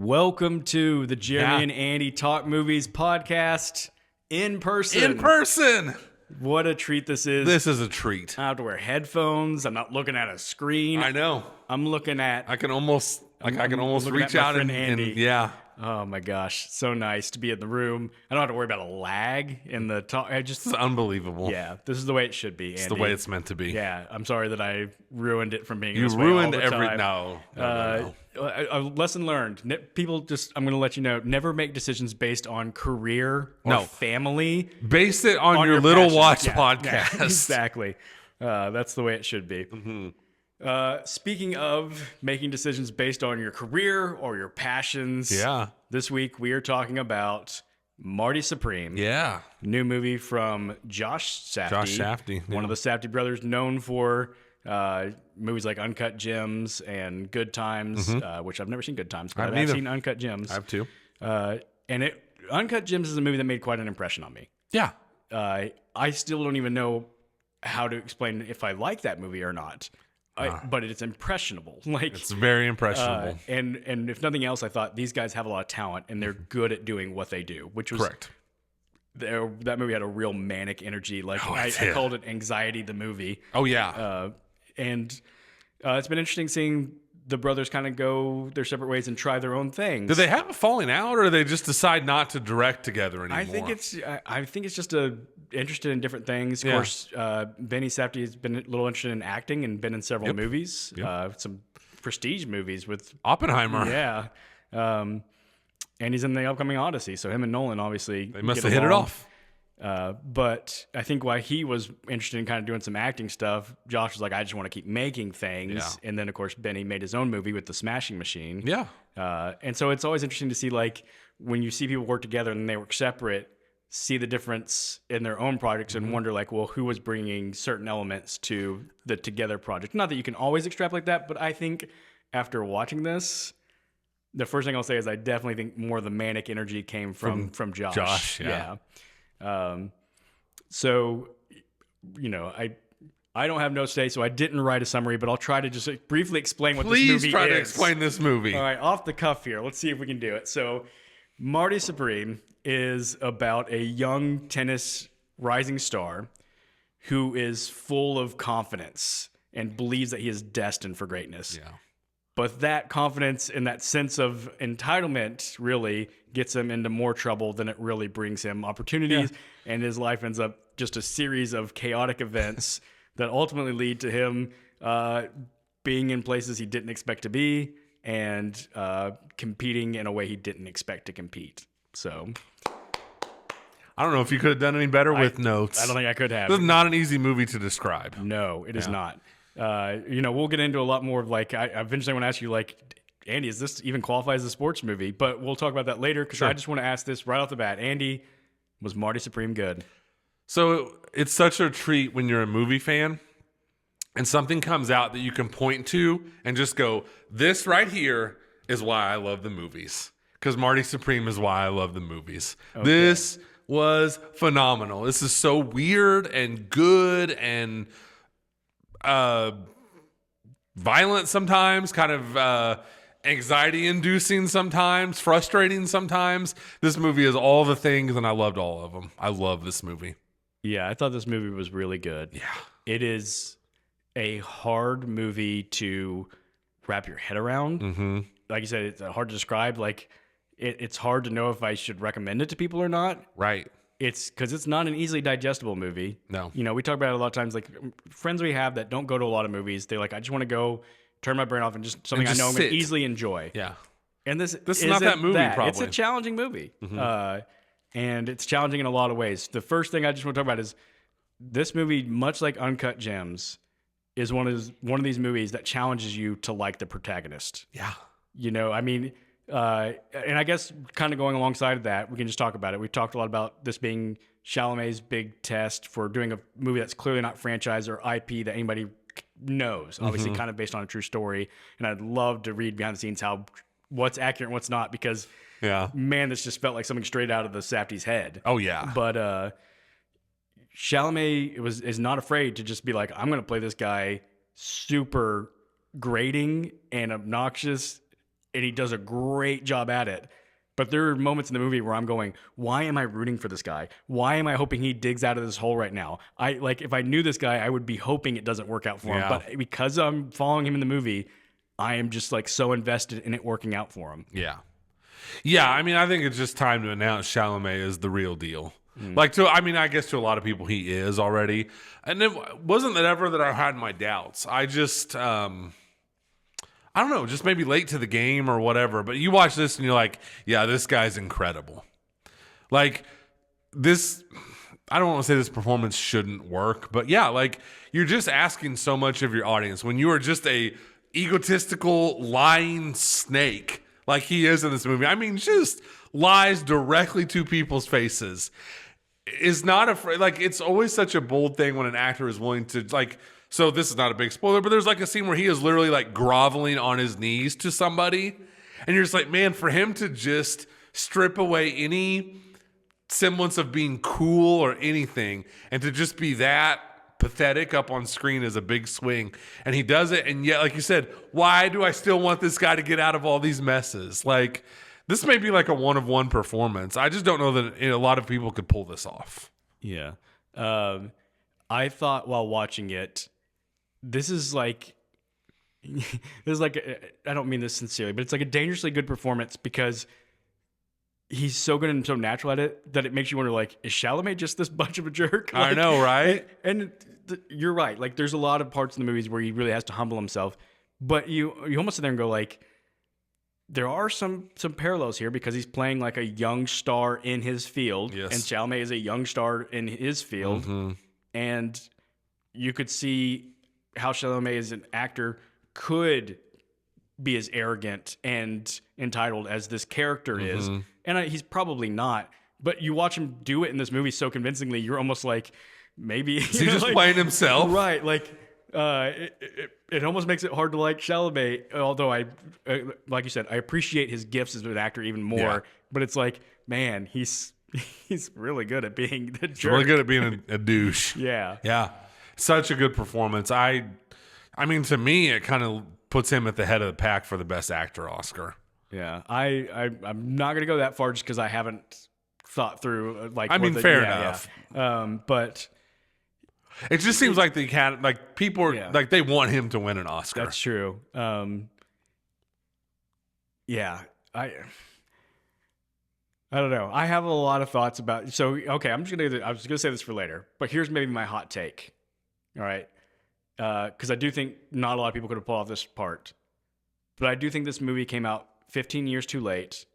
Welcome to the Jeremy and Andy Talk Movies podcast in person. In person. What a treat this is. This is a treat. I have to wear headphones. I'm not looking at a screen. I know. I'm looking at... I can almost reach out and yeah. Oh my gosh, so nice to be in the room. I don't have to worry about a lag in the talk. This is unbelievable. Yeah, this is the way it should be, Andy. It's the way it's meant to be. Yeah, I'm sorry that I ruined it from being You this way ruined all the every... time. No. A lesson learned. I'm going to let you know, never make decisions based on career or family. Base it on your Little passion. Watch Yeah, podcast. yeah, exactly. That's the way it should be. Mm-hmm. Speaking of making decisions based on your career or your passions, this week we are talking about Marty Supreme. Yeah. New movie from Josh Safdie. One of the Safdie brothers, known for movies like Uncut Gems and Good Times, which I've never seen Good Times, but I've seen Uncut Gems. I have too. Uncut Gems is a movie that made quite an impression on me. Yeah. I still don't even know how to explain if I like that movie or not. But it's impressionable. It's very impressionable. And if nothing else, I thought these guys have a lot of talent and they're good at doing what they do, which was correct. That movie had a real manic energy. I called it Anxiety the movie. Oh yeah. And it's been interesting seeing the brothers kind of go their separate ways and try their own things. Do they have a falling out, or do they just decide not to direct together anymore? I think it's just interested in different things. Of course, Benny Safdie has been a little interested in acting and been in several movies, some prestige movies with Oppenheimer. Yeah. And he's in the upcoming Odyssey. So him and Nolan, obviously, they must have hit it off. But I think why he was interested in kind of doing some acting stuff, Josh was like, I just want to keep making things. Yeah. And then, of course, Benny made his own movie with the Smashing Machine. Yeah. And so it's always interesting to see, when you see people work together and they work separate, see the difference in their own projects and wonder, who was bringing certain elements to the together project. Not that you can always extrapolate that, but I think after watching this, the first thing I'll say is I definitely think more of the manic energy came from Josh. Josh, yeah. So, I don't have notes today, so I didn't write a summary, but I'll try to just briefly explain what this movie is. Please try to explain this movie. All right, off the cuff here. Let's see if we can do it. So, Marty Supreme is about a young tennis rising star who is full of confidence and believes that he is destined for greatness. Yeah. But that confidence and that sense of entitlement really gets him into more trouble than it really brings him opportunities. Yeah. And his life ends up just a series of chaotic events that ultimately lead to him being in places he didn't expect to be and competing in a way he didn't expect to compete. So I don't know if you could have done any better with notes. I don't think I could have. This is not an easy movie to describe. No, it is not. We'll get into a lot more of I eventually want to ask you, Andy, is this even qualify as a sports movie? But we'll talk about that later because I just want to ask this right off the bat. Andy, was Marty Supreme good? So it's such a treat when you're a movie fan and something comes out that you can point to and just go, this right here is why I love the movies. Because Marty Supreme is why I love the movies. Okay. This was phenomenal. This is so weird and good and violent sometimes, kind of anxiety-inducing sometimes, frustrating sometimes. This movie is all the things, and I loved all of them. I love this movie. Yeah, I thought this movie was really good. Yeah. It is a hard movie to wrap your head around. Mm-hmm. Like you said, it's hard to describe. It's hard to know if I should recommend it to people or not. Right. It's because it's not an easily digestible movie. No. We talk about it a lot of times, friends we have that don't go to a lot of movies, they're like, I just want to go turn my brain off and just something I know I'm going to easily enjoy. Yeah. And this is not that movie, probably. It's a challenging movie. Mm-hmm. And it's challenging in a lot of ways. The first thing I just want to talk about is this movie, much like Uncut Gems, is one of these movies that challenges you to like the protagonist. Yeah. And I guess kind of going alongside of that, we can just talk about it. We've talked a lot about this being Chalamet's big test for doing a movie that's clearly not franchise or IP that anybody knows, obviously kind of based on a true story. And I'd love to read behind the scenes what's accurate and what's not, because man, this just felt like something straight out of the Safdie's head. Oh yeah. But Chalamet is not afraid to just be like, I'm going to play this guy super grating and obnoxious and he does a great job at it. But there are moments in the movie where I'm going, why am I rooting for this guy? Why am I hoping he digs out of this hole right now? If I knew this guy, I would be hoping it doesn't work out for him. Yeah. But because I'm following him in the movie, I am just like so invested in it working out for him. Yeah. Yeah, I mean, I think it's just time to announce Chalamet is the real deal. I guess to a lot of people he is already. And it wasn't that ever that I had my doubts. I just, I don't know, just maybe late to the game or whatever. But you watch this and you're like, yeah, this guy's incredible. Like, this, I don't want to say this performance shouldn't work, but yeah, like, you're just asking so much of your audience when you are just a egotistical, lying snake like he is in this movie. I mean, just lies directly to people's faces. Is not afraid. Like, it's always such a bold thing when an actor is willing to, like, so this is not a big spoiler, but there's like a scene where he is literally like groveling on his knees to somebody. And you're just like, man, for him to just strip away any semblance of being cool or anything and to just be that pathetic up on screen is a big swing. And he does it. And yet, like you said, why do I still want this guy to get out of all these messes? Like, this may be like a one-of-one performance. I just don't know that a lot of people could pull this off. Yeah. I thought while watching it, this is like, I don't mean this sincerely, but it's like a dangerously good performance because he's so good and so natural at it that it makes you wonder, like, is Chalamet just this bunch of a jerk? Like, I know, right? And you're right. Like, there's a lot of parts in the movies where he really has to humble himself, but you almost sit there and go, like, there are some parallels here because he's playing like a young star in his field, yes. and Chalamet is a young star in his field, and you could see how Chalamet as an actor could be as arrogant and entitled as this character is, and he's probably not. But you watch him do it in this movie so convincingly, you're almost like, maybe is he just playing himself, right? Like, it almost makes it hard to like Chalamet. Although like you said, I appreciate his gifts as an actor even more. Yeah. But it's like, man, he's really good at being the jerk. Really good at being a douche. Yeah. Yeah. Such a good performance. I mean, to me, it kind of puts him at the head of the pack for the best actor Oscar. Yeah. I'm not going to go that far just because I haven't thought through, like, I mean, fair enough. Yeah. But it just seems like the Academy, like, people are, like, they want him to win an Oscar. That's true. Yeah. I don't know. I have a lot of thoughts about. So okay, I was gonna say this for later, but here's maybe my hot take. All right, because I do think not a lot of people could have pulled off this part, but I do think this movie came out 15 years too late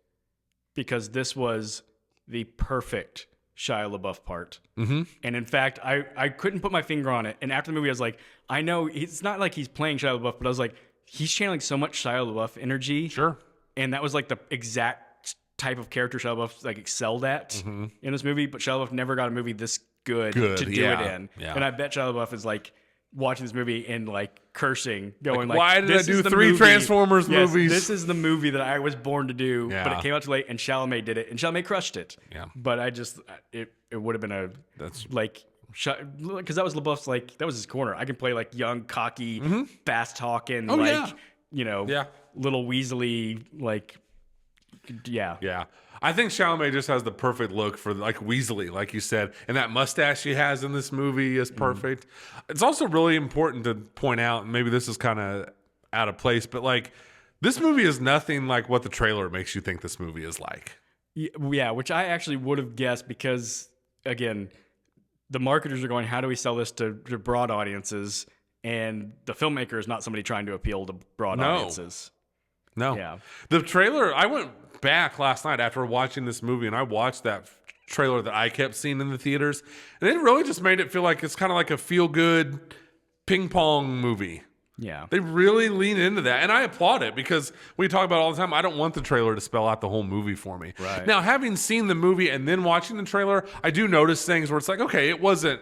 because this was the perfect Shia LaBeouf part. And in fact, I couldn't put my finger on it. And after the movie, I was like, I know it's not like he's playing Shia LaBeouf, but I was like, he's channeling so much Shia LaBeouf energy. Sure. And that was like the exact type of character Shia LaBeouf like excelled at in this movie. But Shia LaBeouf never got a movie this good to do it in. Yeah. And I bet Shia LaBeouf is like watching this movie and like cursing, going like, why did I do 3 Transformers movies? This is the movie that I was born to do, but it came out too late, and Chalamet did it, and Chalamet crushed it. Yeah. But I just, it would have been like, because that was LaBeouf's, like, that was his corner. I can play like young, cocky, fast talking, little weaselly, like, yeah. Yeah. I think Chalamet just has the perfect look for, like, Weasley, like you said. And that mustache he has in this movie is perfect. It's also really important to point out, and maybe this is kind of out of place, but, like, this movie is nothing like what the trailer makes you think this movie is like. Yeah, which I actually would have guessed because, again, the marketers are going, how do we sell this to broad audiences? And the filmmaker is not somebody trying to appeal to broad audiences. No. Yeah. The trailer, I went back last night after watching this movie and I watched that trailer that I kept seeing in the theaters, and it really just made it feel like it's kind of like a feel-good ping pong movie. Yeah. They really lean into that, and I applaud it because we talk about it all the time. I don't want the trailer to spell out the whole movie for me. Right. Now, having seen the movie and then watching the trailer, I do notice things where it's like, okay, it wasn't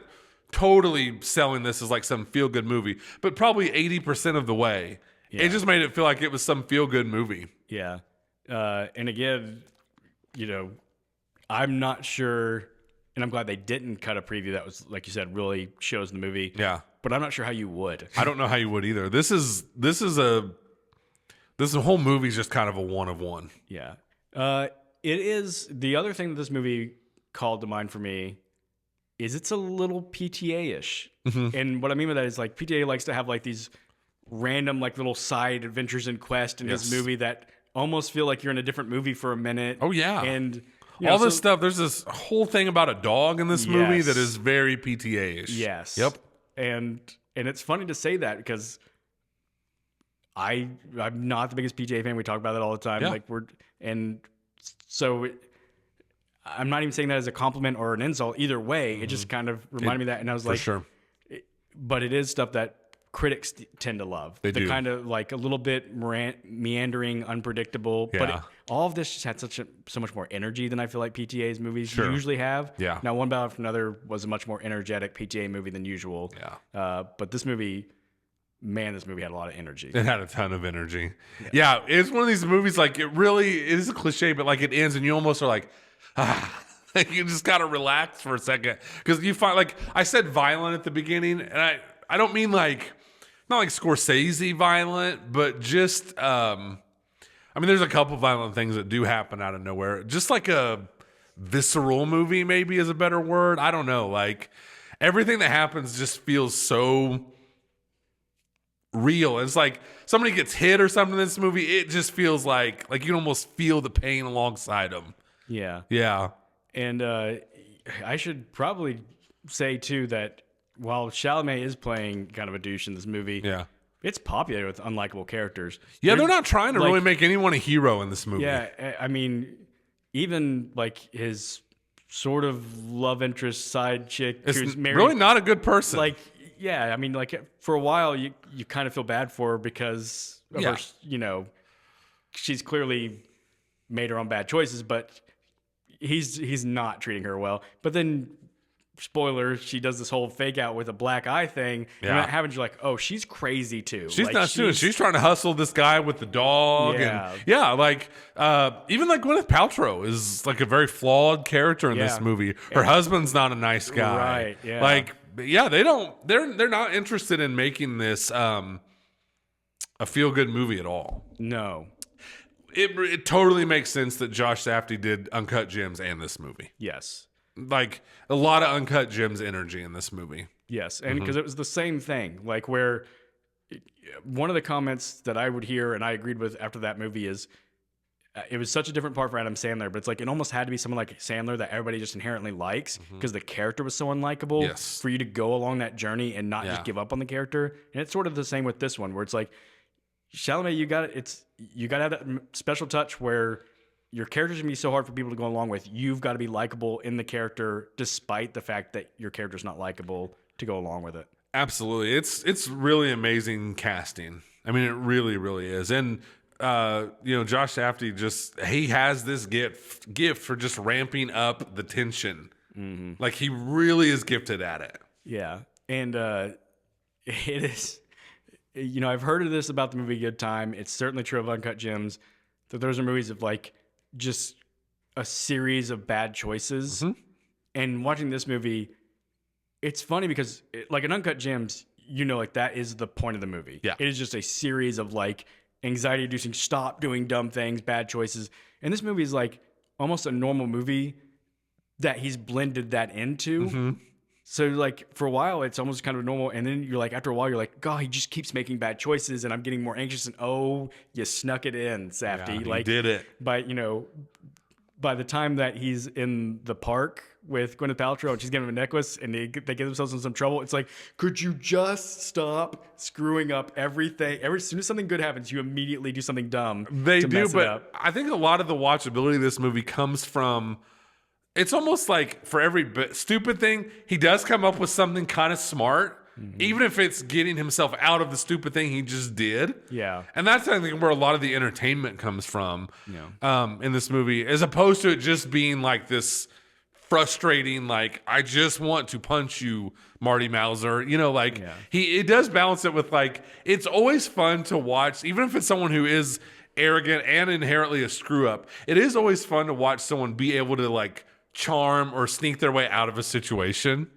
totally selling this as like some feel-good movie, but probably 80% of the way. Yeah. It just made it feel like it was some feel-good movie. Yeah. And again, I'm not sure, and I'm glad they didn't cut a preview that was, like you said, really shows the movie. Yeah. But I'm not sure how you would. I don't know how you would either. This is This whole movie is just kind of a one of one. Yeah. It is. The other thing that this movie called to mind for me is it's a little PTA-ish. And what I mean by that is like PTA likes to have like these random like little side adventures and quests in this movie that almost feel like you're in a different movie for a minute. Oh, yeah. And all this stuff. There's this whole thing about a dog in this movie that is very PTA-ish. Yes. Yep. And it's funny to say that because I'm not the biggest PTA fan. We talk about that all the time. Yeah. Like I'm not even saying that as a compliment or an insult. Either way, it just kind of reminded me of that, and I was like, sure. But it is stuff that critics tend to love. They do. Kind of like a little bit meandering, unpredictable. Yeah. But all of this just had so much more energy than I feel like PTA's movies usually have. Yeah. Now, One Battle After Another was a much more energetic PTA movie than usual. Yeah. But this movie, man, this movie had a lot of energy. It had a ton of energy. Yeah, it's one of these movies, like, it is a cliche, but like it ends and you almost are like, you just got to relax for a second. Because you find, like, I said violent at the beginning, and I don't mean like, not like Scorsese violent, but just, I mean, there's a couple violent things that do happen out of nowhere. Just like a visceral movie, maybe is a better word. I don't know. Like, everything that happens just feels so real. It's like somebody gets hit or something in this movie. It just feels like you can almost feel the pain alongside them. Yeah. Yeah. And I should probably say, too, that while Chalamet is playing kind of a douche in this movie, it's popular with unlikable characters. Yeah, they're not trying to really make anyone a hero in this movie. Yeah, I mean, even like his sort of love interest side chick who's married. Really not a good person. Like, yeah, I mean, like for a while you kind of feel bad for her because of her, she's clearly made her own bad choices, but he's not treating her well. But then, spoiler, she does this whole fake out with a black eye thing. Yeah. And that happens, you're like, oh, she's crazy too. She's like, not doing. She's trying to hustle this guy with the dog. Yeah. And like even like Gwyneth Paltrow is like a very flawed character in this movie. Her husband's not a nice guy. Right. Yeah. Like, they're not interested in making this a feel good movie at all. No. It totally makes sense that Josh Safdie did Uncut Gems and this movie. Yes. Like a lot of Uncut Gems energy in this movie. Yes, and because it was the same thing, like where one of the comments that I would hear and I agreed with after that movie is it was such a different part for Adam Sandler, but it's like it almost had to be someone like Sandler that everybody just inherently likes because the character was so unlikable for you to go along that journey and not just give up on the character. And it's sort of the same with this one, where it's like Chalamet, you got to have that special touch where your character's gonna be so hard for people to go along with. You've got to be likable in the character, despite the fact that your character's not likable, to go along with it. Absolutely, it's really amazing casting. I mean, it really, really is. And Josh Safdie he has this gift for just ramping up the tension. Mm-hmm. Like he really is gifted at it. Yeah, and it is. I've heard of this about the movie Good Time. It's certainly true of Uncut Gems. That those are movies of like just a series of bad choices. Mm-hmm. And watching this movie, it's funny because like in Uncut Gems, like that is the point of the movie. Yeah. It is just a series of like anxiety-inducing, stop doing dumb things, bad choices. And this movie is like almost a normal movie that he's blended that into. Mm-hmm. So like for a while, it's almost kind of normal. And then you're like, after a while, you're like, God, he just keeps making bad choices and I'm getting more anxious. And oh, you snuck it in, Safdie. Yeah, he did it. By the time that he's in the park with Gwyneth Paltrow and she's giving him a necklace and they get themselves in some trouble, it's like, could you just stop screwing up everything? As soon as something good happens, you immediately do something dumb. They do, but I think a lot of the watchability of this movie comes from, it's almost like for every stupid thing, he does come up with something kind of smart, even if it's getting himself out of the stupid thing he just did. Yeah. And that's, I think, where a lot of the entertainment comes from in this movie, as opposed to it just being like this frustrating, like, I just want to punch you, Marty Mauser. It does balance it with, like, it's always fun to watch, even if it's someone who is arrogant and inherently a screw up. It is always fun to watch someone be able to, like, charm or sneak their way out of a situation.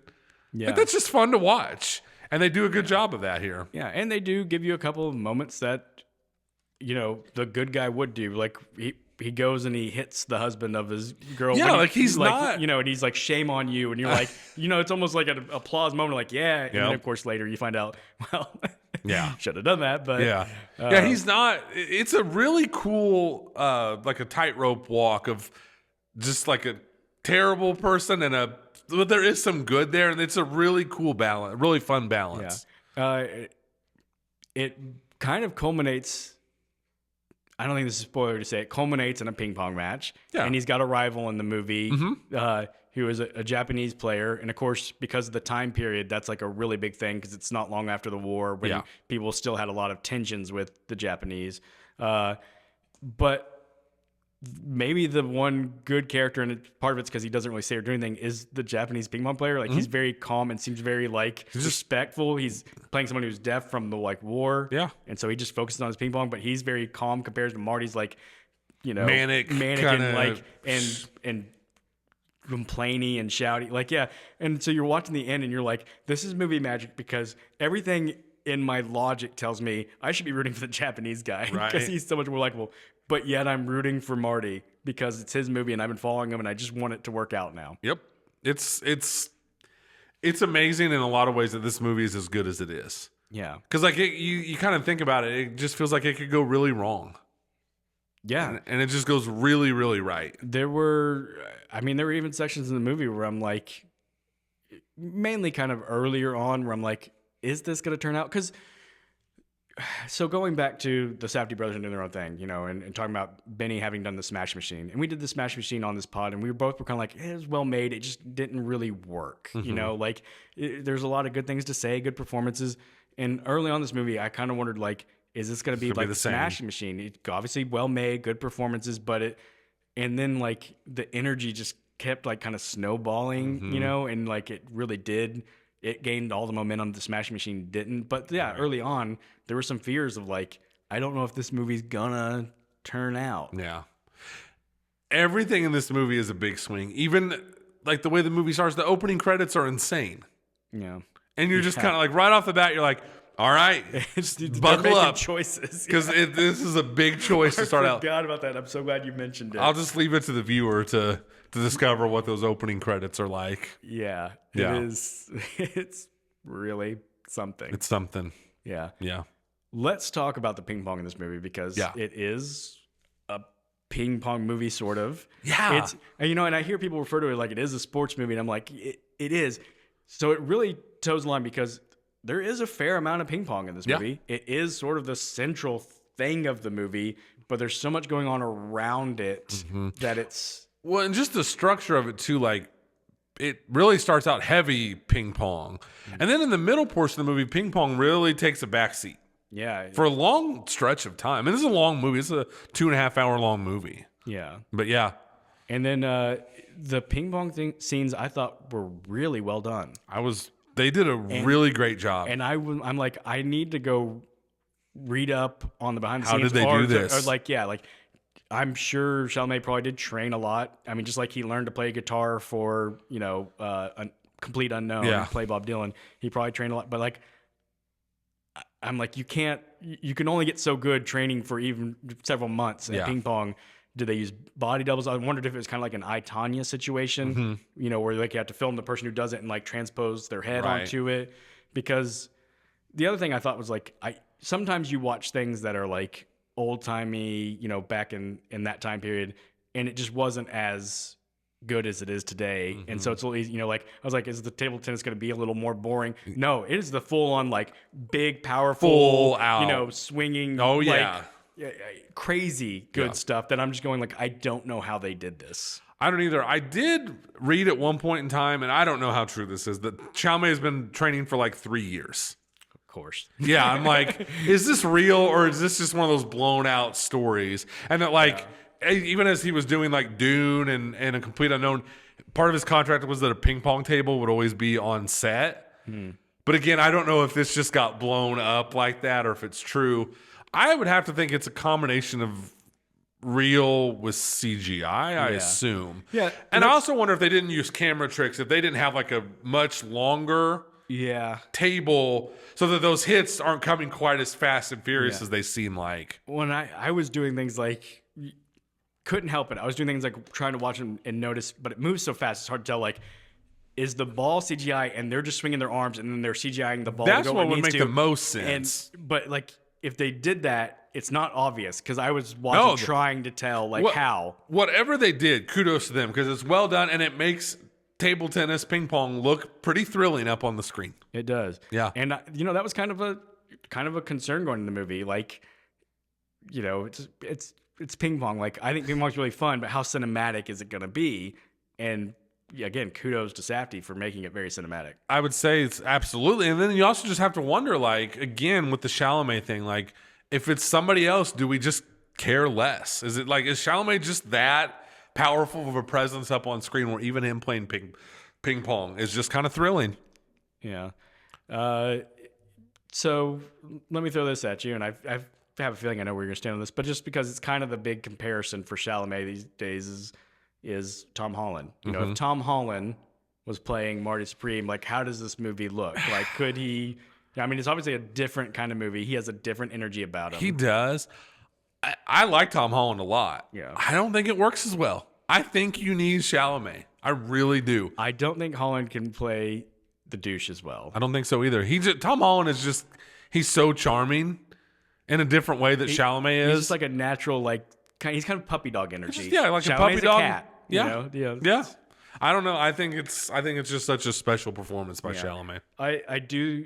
Yeah. Like, that's just fun to watch. And they do a good job of that here. Yeah, and they do give you a couple of moments that the good guy would do. Like he goes and he hits the husband of his girl. Yeah, like he's like, not, and he's like, shame on you, and you're like, it's almost like an applause moment, like, yeah. And then Yep. of course later you find out, well, Yeah. should have done that, but yeah, he's not. It's a really cool, like a tightrope walk of just like a terrible person but there is some good there, and it's a really cool balance, really fun balance. It kind of culminates. I don't think this is a spoiler to say it culminates in a ping pong match. Yeah. And he's got a rival in the movie who is a Japanese player. And of course, because of the time period, that's like a really big thing because it's not long after the war when people still had a lot of tensions with the Japanese. But maybe the one good character, and part of it's because he doesn't really say or do anything, is the Japanese ping pong player. Like he's very calm and seems very respectful. He's playing someone who's deaf from the war. Yeah. And so he just focuses on his ping pong, but he's very calm compared to Marty's like, manic and like and complaining and shouting. Like, yeah. And so you're watching the end and you're like, this is movie magic because everything in my logic tells me I should be rooting for the Japanese guy because he's so much more likable. But yet I'm rooting for Marty because it's his movie and I've been following him and I just want it to work out now. Yep. It's amazing in a lot of ways that this movie is as good as it is. Yeah. Because like you kind of think about it, it just feels like it could go really wrong. Yeah. And it just goes really, really right. There were even sections in the movie where I'm like, mainly kind of earlier on where I'm like, is this going to turn out? Because so going back to the Safdie brothers and doing their own thing, and talking about Benny having done the Smash Machine. And we did the Smash Machine on this pod, and we were kind of like, it was well made. It just didn't really work. There's a lot of good things to say, good performances. And early on this movie, I kind of wondered, like, is this going to be like the Smash Machine? It, obviously well made, good performances, and then like the energy just kept like kind of snowballing, and like it really did. It gained all the momentum the Smash Machine didn't. But yeah, early on, there were some fears of like, I don't know if this movie's gonna turn out. Yeah. Everything in this movie is a big swing. Even like the way the movie starts, the opening credits are insane. Yeah. And you're just kind of like, right off the bat, you're like, all right, buckle up. Choices. Because this is a big choice to start out. I forgot about that. I'm so glad you mentioned it. I'll just leave it to the viewer to discover what those opening credits are like. Yeah. It is. It's really something. It's something. Yeah. Yeah. Let's talk about the ping pong in this movie because it is a ping pong movie, sort of. Yeah. It's, and I hear people refer to it like it is a sports movie, and I'm like, it is. So it really toes the line because there is a fair amount of ping pong in this movie. It is sort of the central thing of the movie, but there's so much going on around it that it's... Well, and just the structure of it too, like it really starts out heavy ping pong. And then in the middle portion of the movie, ping pong really takes a backseat. Yeah. For a long stretch of time. And this is a long movie. It's a 2.5 hour long movie. Yeah. But yeah. And then the ping pong scenes I thought were really well done. They did a really great job. And I'm like, I need to go read up on the behind the scenes. How did they do this? Or I'm sure Chalamet probably did train a lot. I mean, just like he learned to play guitar for, a Complete Unknown, play Bob Dylan. He probably trained a lot. But like, I'm like, you can only get so good training for even several months in ping pong. Do they use body doubles? I wondered if it was kind of like an I, Tonya situation, where like you have to film the person who does it and like transpose their head onto it. Because the other thing I thought was like, sometimes you watch things that are like old timey, back in that time period, and it just wasn't as good as it is today. And so it's a little easy, like I was like, is the table tennis going to be a little more boring? No, it is the full on like big, powerful, full out, swinging. Oh yeah. Crazy good stuff that I'm just going like, I don't know how they did this. I don't either. I did read at one point in time, and I don't know how true this is, that Chalamet has been training for like 3 years. Of course. Yeah, I'm like, is this real or is this just one of those blown out stories? And that like, even as he was doing like Dune and A Complete Unknown, part of his contract was that a ping pong table would always be on set. But again, I don't know if this just got blown up like that or if it's true. I would have to think it's a combination of real with CGI, I assume. Yeah. And I also wonder if they didn't use camera tricks, if they didn't have like a much longer Yeah. table so that those hits aren't coming quite as fast and furious as they seem like. When I was doing things like, couldn't help it. I was doing things like trying to watch and notice, but it moves so fast, it's hard to tell, like, is the ball CGI and they're just swinging their arms and then they're CGIing the ball? That's to go what where it would make needs to. the most sense. But like, if they did that, it's not obvious because I was watching trying to tell like how. Whatever they did, kudos to them because it's well done and it makes table tennis, ping pong look pretty thrilling up on the screen. It does. Yeah. And that was kind of a concern going in the movie. Like, it's ping pong. Like, I think ping pong's really fun, but how cinematic is it going to be? And again, kudos to Safdie for making it very cinematic. I would say it's absolutely. And then you also just have to wonder, like, again, with the Chalamet thing, like, if it's somebody else, do we just care less? Is Chalamet just that powerful of a presence up on screen where even him playing ping pong is just kind of thrilling? Yeah. So let me throw this at you, and I have a feeling I know where you're going to stand on this, but just because it's kind of the big comparison for Chalamet these days is Tom Holland. If Tom Holland was playing Marty Supreme, like, how does this movie look? Like, could he... I mean, it's obviously a different kind of movie. He has a different energy about him. He does. I like Tom Holland a lot. Yeah. I don't think it works as well. I think you need Chalamet. I really do. I don't think Holland can play the douche as well. I don't think so either. Tom Holland is just... He's so charming in a different way that Chalamet is. He's just like a natural, like... He's kind of puppy dog energy. Like Chalamet's a puppy dog. A cat, Yeah. I don't know. I think it's just such a special performance by Chalamet. I do.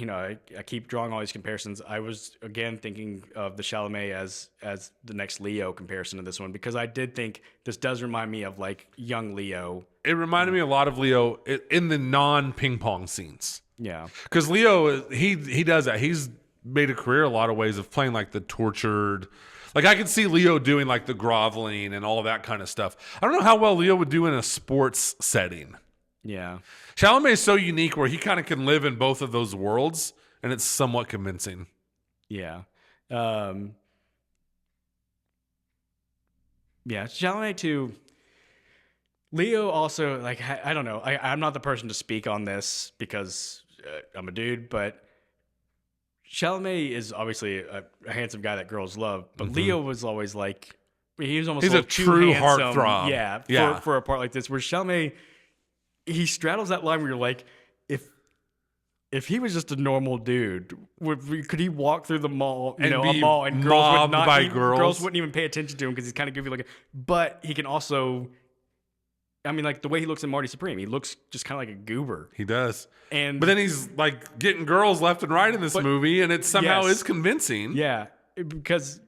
I keep drawing all these comparisons. I was again thinking of the Chalamet as the next Leo comparison to this one because I did think this does remind me of like young Leo. It reminded me a lot of Leo in the non-ping pong scenes. Yeah, because Leo he does that. He's made a career a lot of ways of playing like the tortured. Like, I could see Leo doing, like, the groveling and all of that kind of stuff. I don't know how well Leo would do in a sports setting. Yeah. Chalamet is so unique where he kind of can live in both of those worlds, and it's somewhat convincing. Yeah. Chalamet, too. Leo also, like, I don't know. I'm not the person to speak on this because I'm a dude, but... Chalamet is obviously a handsome guy that girls love, but Leo was always like, he was almost he's a true heartthrob. Yeah. For a part like this, where Chalamet, he straddles that line where you're like, if he was just a normal dude, could he walk through the mall, a mall, and girls wouldn't even pay attention to him because he's kind of goofy looking. But he can also, I mean, like the way he looks in Marty Supreme, he looks just kind of like a goober. He does. But then he's like getting girls left and right in this movie, and it somehow is convincing. Yeah, because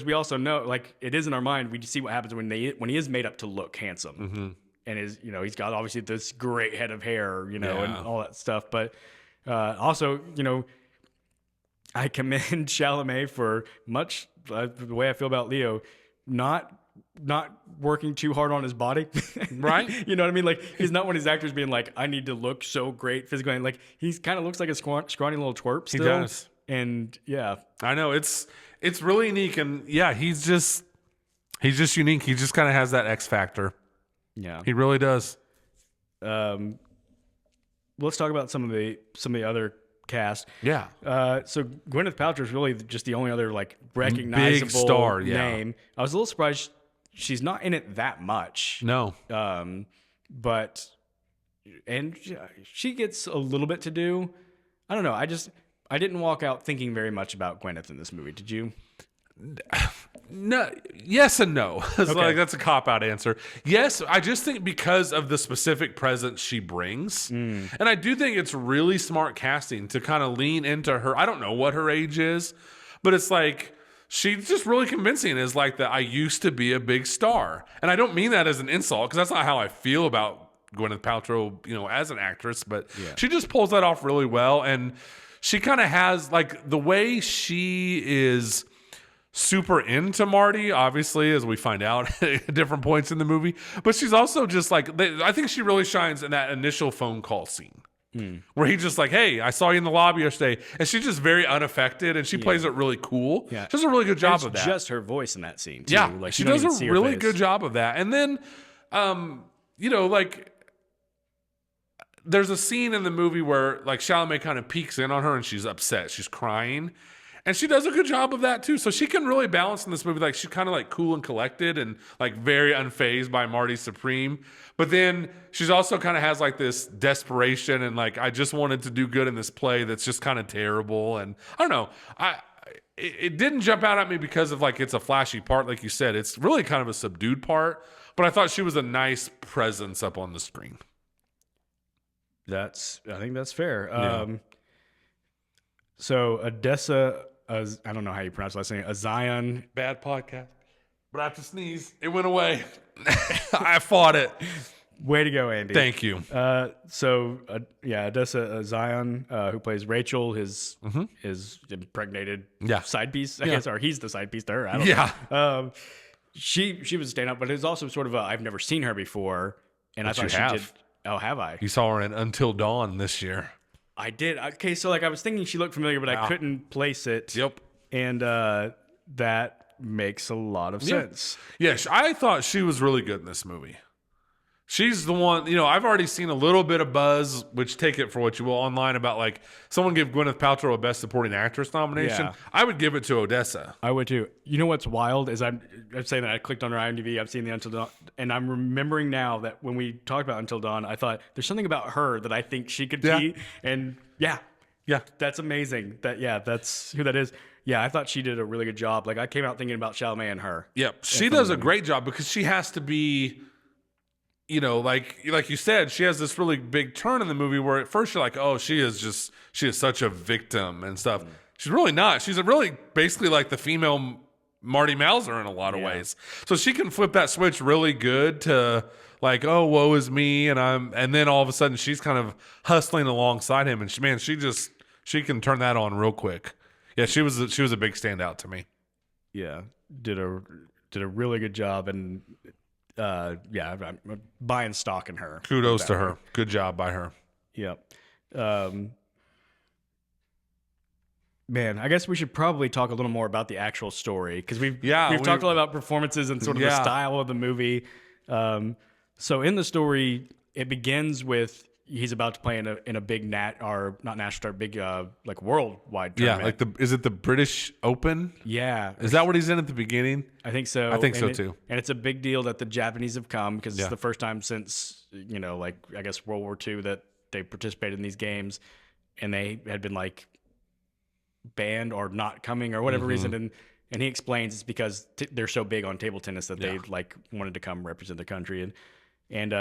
we also know, like, it is in our mind. We see what happens when he is made up to look handsome, and he's got obviously this great head of hair, and all that stuff. But also, I commend Chalamet for much the way I feel about Leo, not working too hard on his body. Right. You know what I mean? Like, he's not one of these actors being like, I need to look so great physically. And like, he's kind of looks like a scrawny little twerp still. He does. And yeah. I know it's really unique. And yeah, he's just unique. He just kind of has that X factor. Yeah. He really does. Let's talk about some of the other cast. Yeah. So Gwyneth Paltrow is really just the only other like recognizable big star name. I was a little surprised she's not in it that much. No. But she gets a little bit to do. I don't know. I didn't walk out thinking very much about Gwyneth in this movie. Did you? No. Yes and no. It's Okay. like that's a cop-out answer. Yes, I just think because of the specific presence she brings. And I do think it's really smart casting to kind of lean into her. I don't know what her age is, but it's like she's just really convincing as like I used to be a big star. And I don't mean that as an insult because that's not how I feel about Gwyneth Paltrow, as an actress, but she just pulls that off really well. And she kind of has like the way she is super into Marty, obviously, as we find out at different points in the movie. But she's also just like, I think she really shines in that initial phone call scene where he just like, hey, I saw you in the lobby yesterday. And she's just very unaffected and she plays it really cool. Yeah. She does a really good job of that. Just her voice in that scene, too. Yeah, like, she does a really good job of that. And then, like, there's a scene in the movie where like Chalamet kind of peeks in on her and she's upset. She's crying. And she does a good job of that too. So she can really balance in this movie. Like she's kind of like cool and collected and like very unfazed by Marty Supreme. But then she's also kind of has like this desperation and like, I just wanted to do good in this play that's just kind of terrible. And I don't know. It didn't jump out at me because of like it's a flashy part, like you said. It's really kind of a subdued part. But I thought she was a nice presence up on the screen. I think that's fair. Yeah. So Odessa, I don't know how you pronounce the last name, Zion. Bad podcast. But I have to sneeze. It went away. I fought it. Way to go, Andy. Thank you. Odessa Zion, who plays Rachel, his impregnated side piece, I guess, or he's the side piece to her. I don't know. She was a stand-up, but it was also sort of I've never seen her before, and But I thought you she have. did. Oh, have I? You saw her in Until Dawn this year. I did. Okay, so like I was thinking she looked familiar, but I couldn't place it. Yep. And that makes a lot of sense. Yes, I thought she was really good in this movie. She's the one, I've already seen a little bit of buzz, which take it for what you will, online about like someone give Gwyneth Paltrow a Best Supporting Actress nomination. Yeah. I would give it to Odessa. I would too. You know what's wild is I'm saying that I clicked on her IMDb, I've seen the Until Dawn, and I'm remembering now that when we talked about Until Dawn, I thought there's something about her that I think she could be. And yeah, that's amazing. That's who that is. Yeah, I thought she did a really good job. Like I came out thinking about Chalamet and her. Yep. She does a great job because she has to be, like you said, she has this really big turn in the movie where at first you're like, oh, she is such a victim and stuff. She's really not. She's really basically like the female Marty Mauser in a lot of ways. So she can flip that switch really good to like, oh, woe is me. And then all of a sudden she's kind of hustling alongside him. And she can turn that on real quick. Yeah, she was a big standout to me. Yeah, did a really good job, and I'm buying stock in her. Kudos to her. Good job by her. Yep. Man, I guess we should probably talk a little more about the actual story because we've talked a lot about performances and sort of the style of the movie. So in the story, it begins with he's about to play in a big like worldwide tournament. Yeah, is it the British Open? Yeah. Is that what he's in at the beginning? I think so. I think so too. And it's a big deal that the Japanese have come because it's the first time since, I guess World War II that they participated in these games, and they had been like banned or not coming or whatever reason. And he explains it's because they're so big on table tennis that they like wanted to come represent the country. And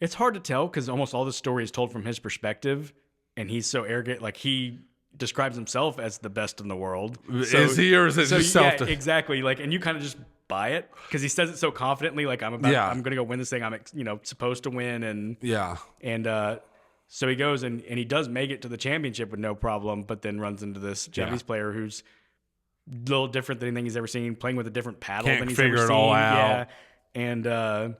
it's hard to tell because almost all the story is told from his perspective, and he's so arrogant. Like he describes himself as the best in the world. So, is he, or is it just self? Yeah, exactly. Like, and you kind of just buy it because he says it so confidently. Like I'm going to go win this thing. I'm supposed to win. And so he goes and he does make it to the championship with no problem, but then runs into this Japanese player who's a little different than anything he's ever seen, playing with a different paddle than he's ever seen. Can't figure it all out. Yeah.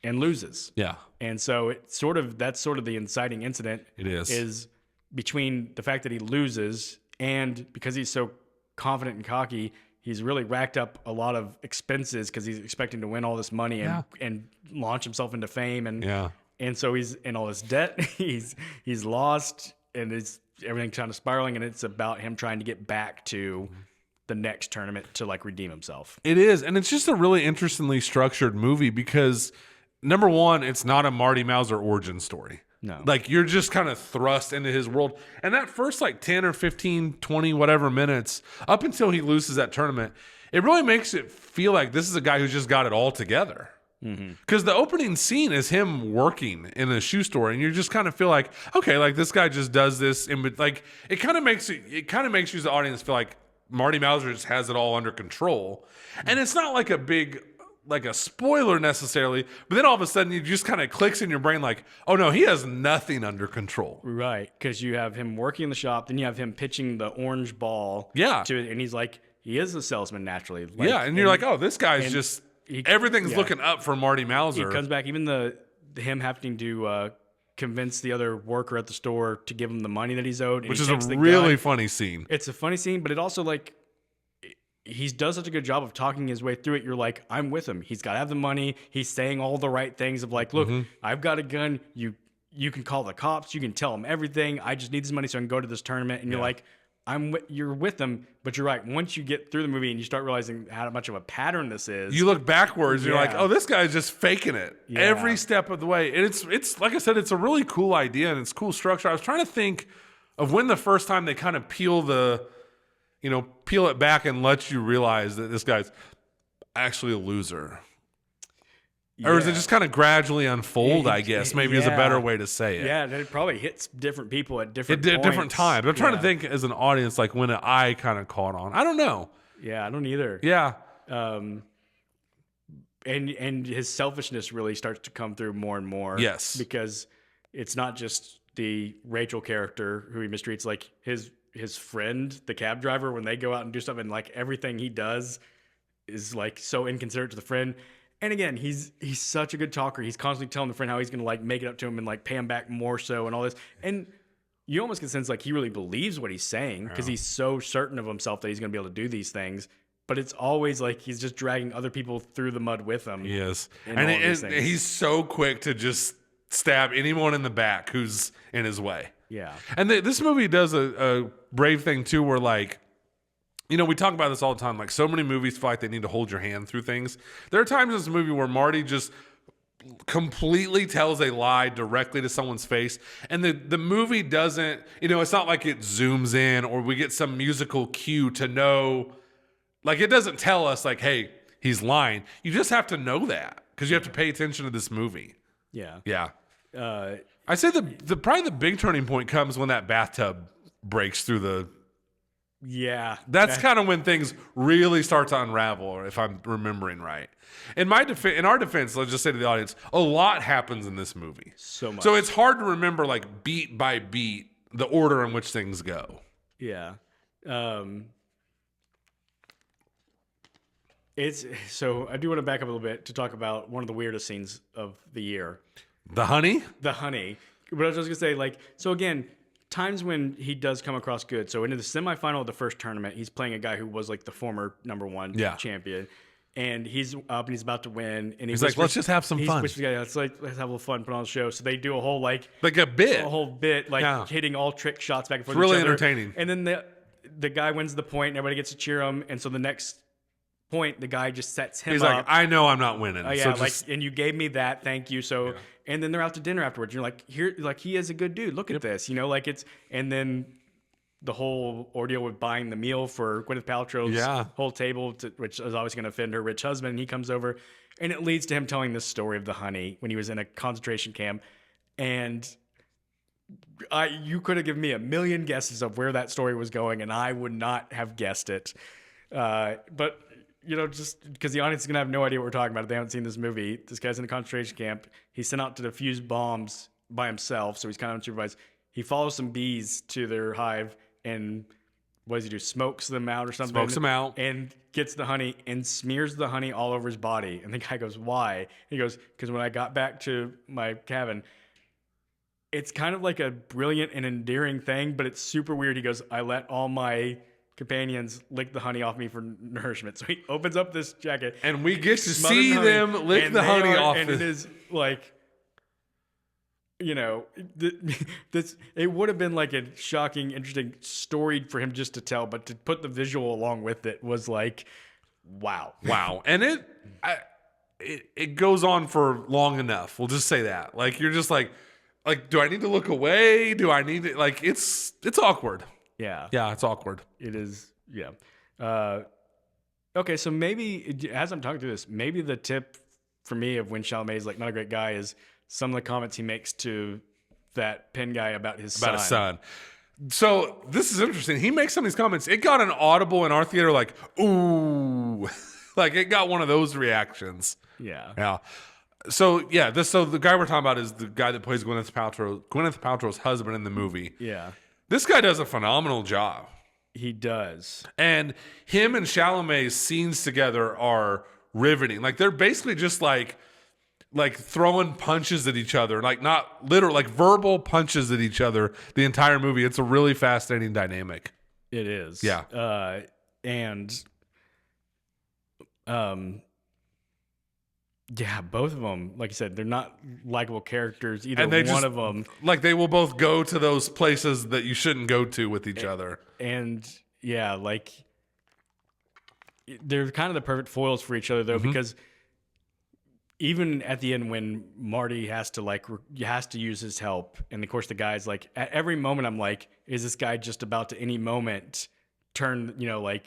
And loses. Yeah. And so that's sort of the inciting incident. It is between the fact that he loses and because he's so confident and cocky, he's really racked up a lot of expenses because he's expecting to win all this money and launch himself into fame. And so he's in all this debt. he's lost, and everything kind of spiraling, and it's about him trying to get back to the next tournament to like redeem himself. It is, and it's just a really interestingly structured movie because number one, it's not a Marty Mauser origin story. No. Like you're just kind of thrust into his world. And that first like 10 or 15, 20, whatever minutes up until he loses that tournament, it really makes it feel like this is a guy who's just got it all together. Because the opening scene is him working in a shoe store, and you just kind of feel like, okay, like this guy just does this, and like it kind of makes you as the audience feel like Marty Mauser just has it all under control, and it's not like a spoiler necessarily, but then all of a sudden it just kind of clicks in your brain like, oh no, he has nothing under control. Right, because you have him working in the shop, then you have him pitching the orange ball to it, and he's like, he is a salesman naturally. Like, and you're like, oh, this guy's just. Everything's looking up for Marty Mauser. He comes back, even him having to convince the other worker at the store to give him the money that he's owed. Which is a really funny scene. It's a funny scene, but it also like he does such a good job of talking his way through it. You're like, I'm with him. He's got to have the money. He's saying all the right things of like, look, I've got a gun. You you can call the cops, you can tell them everything. I just need this money so I can go to this tournament. And you're like, you're with them, but you're right. Once you get through the movie and you start realizing how much of a pattern this is, you look backwards, and you're like, oh, this guy's just faking it every step of the way. And it's like I said, it's a really cool idea and it's cool structure. I was trying to think of when the first time they kind of peel it back and let you realize that this guy's actually a loser. Or is it just kind of gradually unfold, I guess, maybe is a better way to say it. Yeah, it probably hits different people at different points. Different times. I'm trying to think as an audience, like when I kind of caught on. I don't know. Yeah, I don't either. Yeah. And his selfishness really starts to come through more and more. Yes. Because it's not just the Rachel character who he mistreats, like his friend, the cab driver, when they go out and do stuff, and like everything he does is like so inconsiderate to the friend. And again, he's such a good talker. He's constantly telling the friend how he's going to like make it up to him and like pay him back more so and all this. And you almost get the sense like he really believes what he's saying because he's so certain of himself that he's going to be able to do these things. But it's always like he's just dragging other people through the mud with him. He is. And he's so quick to just stab anyone in the back who's in his way. Yeah. And this movie does a brave thing too where like, we talk about this all the time. Like so many movies feel like they need to hold your hand through things. There are times in this movie where Marty just completely tells a lie directly to someone's face. And the movie doesn't, it's not like it zooms in or we get some musical cue to know, like it doesn't tell us like, hey, he's lying. You just have to know that because you have to pay attention to this movie. Yeah. Yeah. I say probably the big turning point comes when that bathtub breaks through the... Yeah. That's kind of when things really start to unravel, if I'm remembering right. In our defense, let's just say to the audience, a lot happens in this movie. So much. So it's hard to remember, like, beat by beat, the order in which things go. Yeah. So I do want to back up a little bit to talk about one of the weirdest scenes of the year. The honey? The honey. But I was just going to say, like, so again... times when he does come across good. So into the semifinal of the first tournament, he's playing a guy who was like the former number one champion. And he's up and he's about to win. And he's like, let's just have some fun. Let's have a little fun, put on a show. So they do a whole like a bit. A whole bit, like hitting all trick shots back and forth. It's really entertaining. And then the guy wins the point and everybody gets to cheer him. And so the next point, the guy just sets him up. He's like, I know I'm not winning. Yeah, so and you gave me that, thank you. So and then they're out to dinner afterwards. You're like, he is a good dude. Look at this, and then the whole ordeal with buying the meal for Gwyneth Paltrow's whole table, which is always going to offend her rich husband. And he comes over, and it leads to him telling this story of the honey when he was in a concentration camp. And you could have given me a million guesses of where that story was going, and I would not have guessed it. But just because the audience is going to have no idea what we're talking about if they haven't seen this movie. This guy's in a concentration camp. He's sent out to defuse bombs by himself, so he's kind of unsupervised. He follows some bees to their hive, and what does he do? Smokes them out or something? Smokes them out. And gets the honey and smears the honey all over his body. And the guy goes, why? He goes, because when I got back to my cabin, it's kind of like a brilliant and endearing thing, but it's super weird. He goes, I let all my companions lick the honey off me for nourishment. So he opens up this jacket and we get to see them lick the honey off. And it is like, it would have been like a shocking, interesting story for him just to tell, but to put the visual along with it was like, wow. And it goes on for long enough. We'll just say that. Like, you're just like, do I need to look away? Do I need to, like, it's awkward. Yeah. Yeah, it's awkward. It is, yeah. Okay, so maybe, as I'm talking through this, maybe the tip for me of when Chalamet is like not a great guy is some of the comments he makes to that Penn guy about his son. So this is interesting. He makes some of these comments. It got an audible in our theater like, ooh. Like it got one of those reactions. Yeah. Yeah. So yeah, so the guy we're talking about is the guy that plays Gwyneth Paltrow's husband in the movie. Yeah. This guy does a phenomenal job. He does. And him and Chalamet's scenes together are riveting. Like they're basically just like throwing punches at each other, like not literal, like verbal punches at each other the entire movie. It's a really fascinating dynamic. It is. Yeah. Yeah, both of them, like you said, they're not likable characters. Either And they one just, of them. like, they will both go to those places that you shouldn't go to with each other. And yeah, like they're kind of the perfect foils for each other, though, because even at the end when Marty has to use his help, and of course the guy's like, at every moment I'm like, is this guy just about to any moment turn, like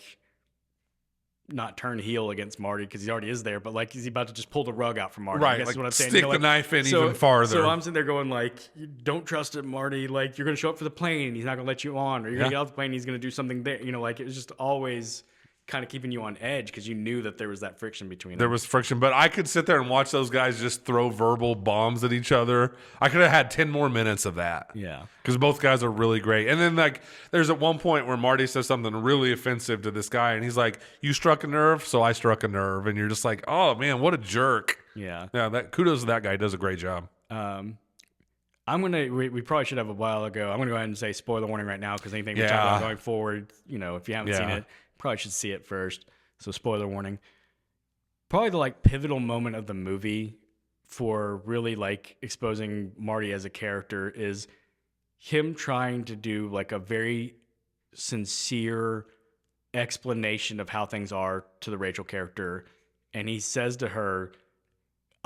not turn heel against Marty because he already is there, but like is he about to just pull the rug out from Marty? Right, I guess like is what I'm saying. stick the knife in even farther. So I'm sitting there going like, don't trust it, Marty. Like you're gonna show up for the plane, he's not gonna let you on, or you're gonna get off the plane, he's gonna do something there. Like it was just always kind of keeping you on edge because you knew that there was that friction between them. There was friction, but I could sit there and watch those guys just throw verbal bombs at each other. I could have had 10 more minutes of that. Yeah. Because both guys are really great. And then, like, there's at one point where Marty says something really offensive to this guy, and he's like, you struck a nerve, so I struck a nerve. And you're just like, oh, man, what a jerk. Yeah. Yeah, kudos to that guy. He does a great job. We probably should have a while ago. I'm going to go ahead and say spoiler warning right now because anything we talk about going forward, if you haven't seen it, probably should see it first. So spoiler warning. Probably the pivotal moment of the movie for really exposing Marty as a character is him trying to do a very sincere explanation of how things are to the Rachel character. And he says to her,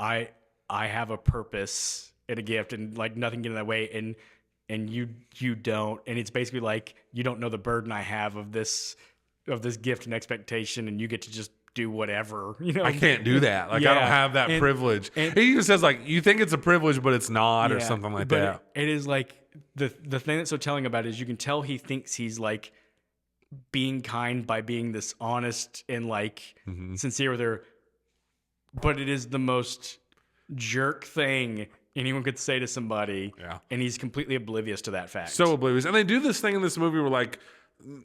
I have a purpose and a gift and nothing get in that way. And you don't. And it's basically you don't know the burden I have of this gift and expectation, and you get to just do whatever. I can't do that. I don't have that privilege. And he even says you think it's a privilege, but it's not, or something like that. It is the thing that's so telling about it is you can tell he thinks he's being kind by being this honest and sincere with her, but it is the most jerk thing anyone could say to somebody. Yeah. And he's completely oblivious to that fact. So oblivious. And they do this thing in this movie where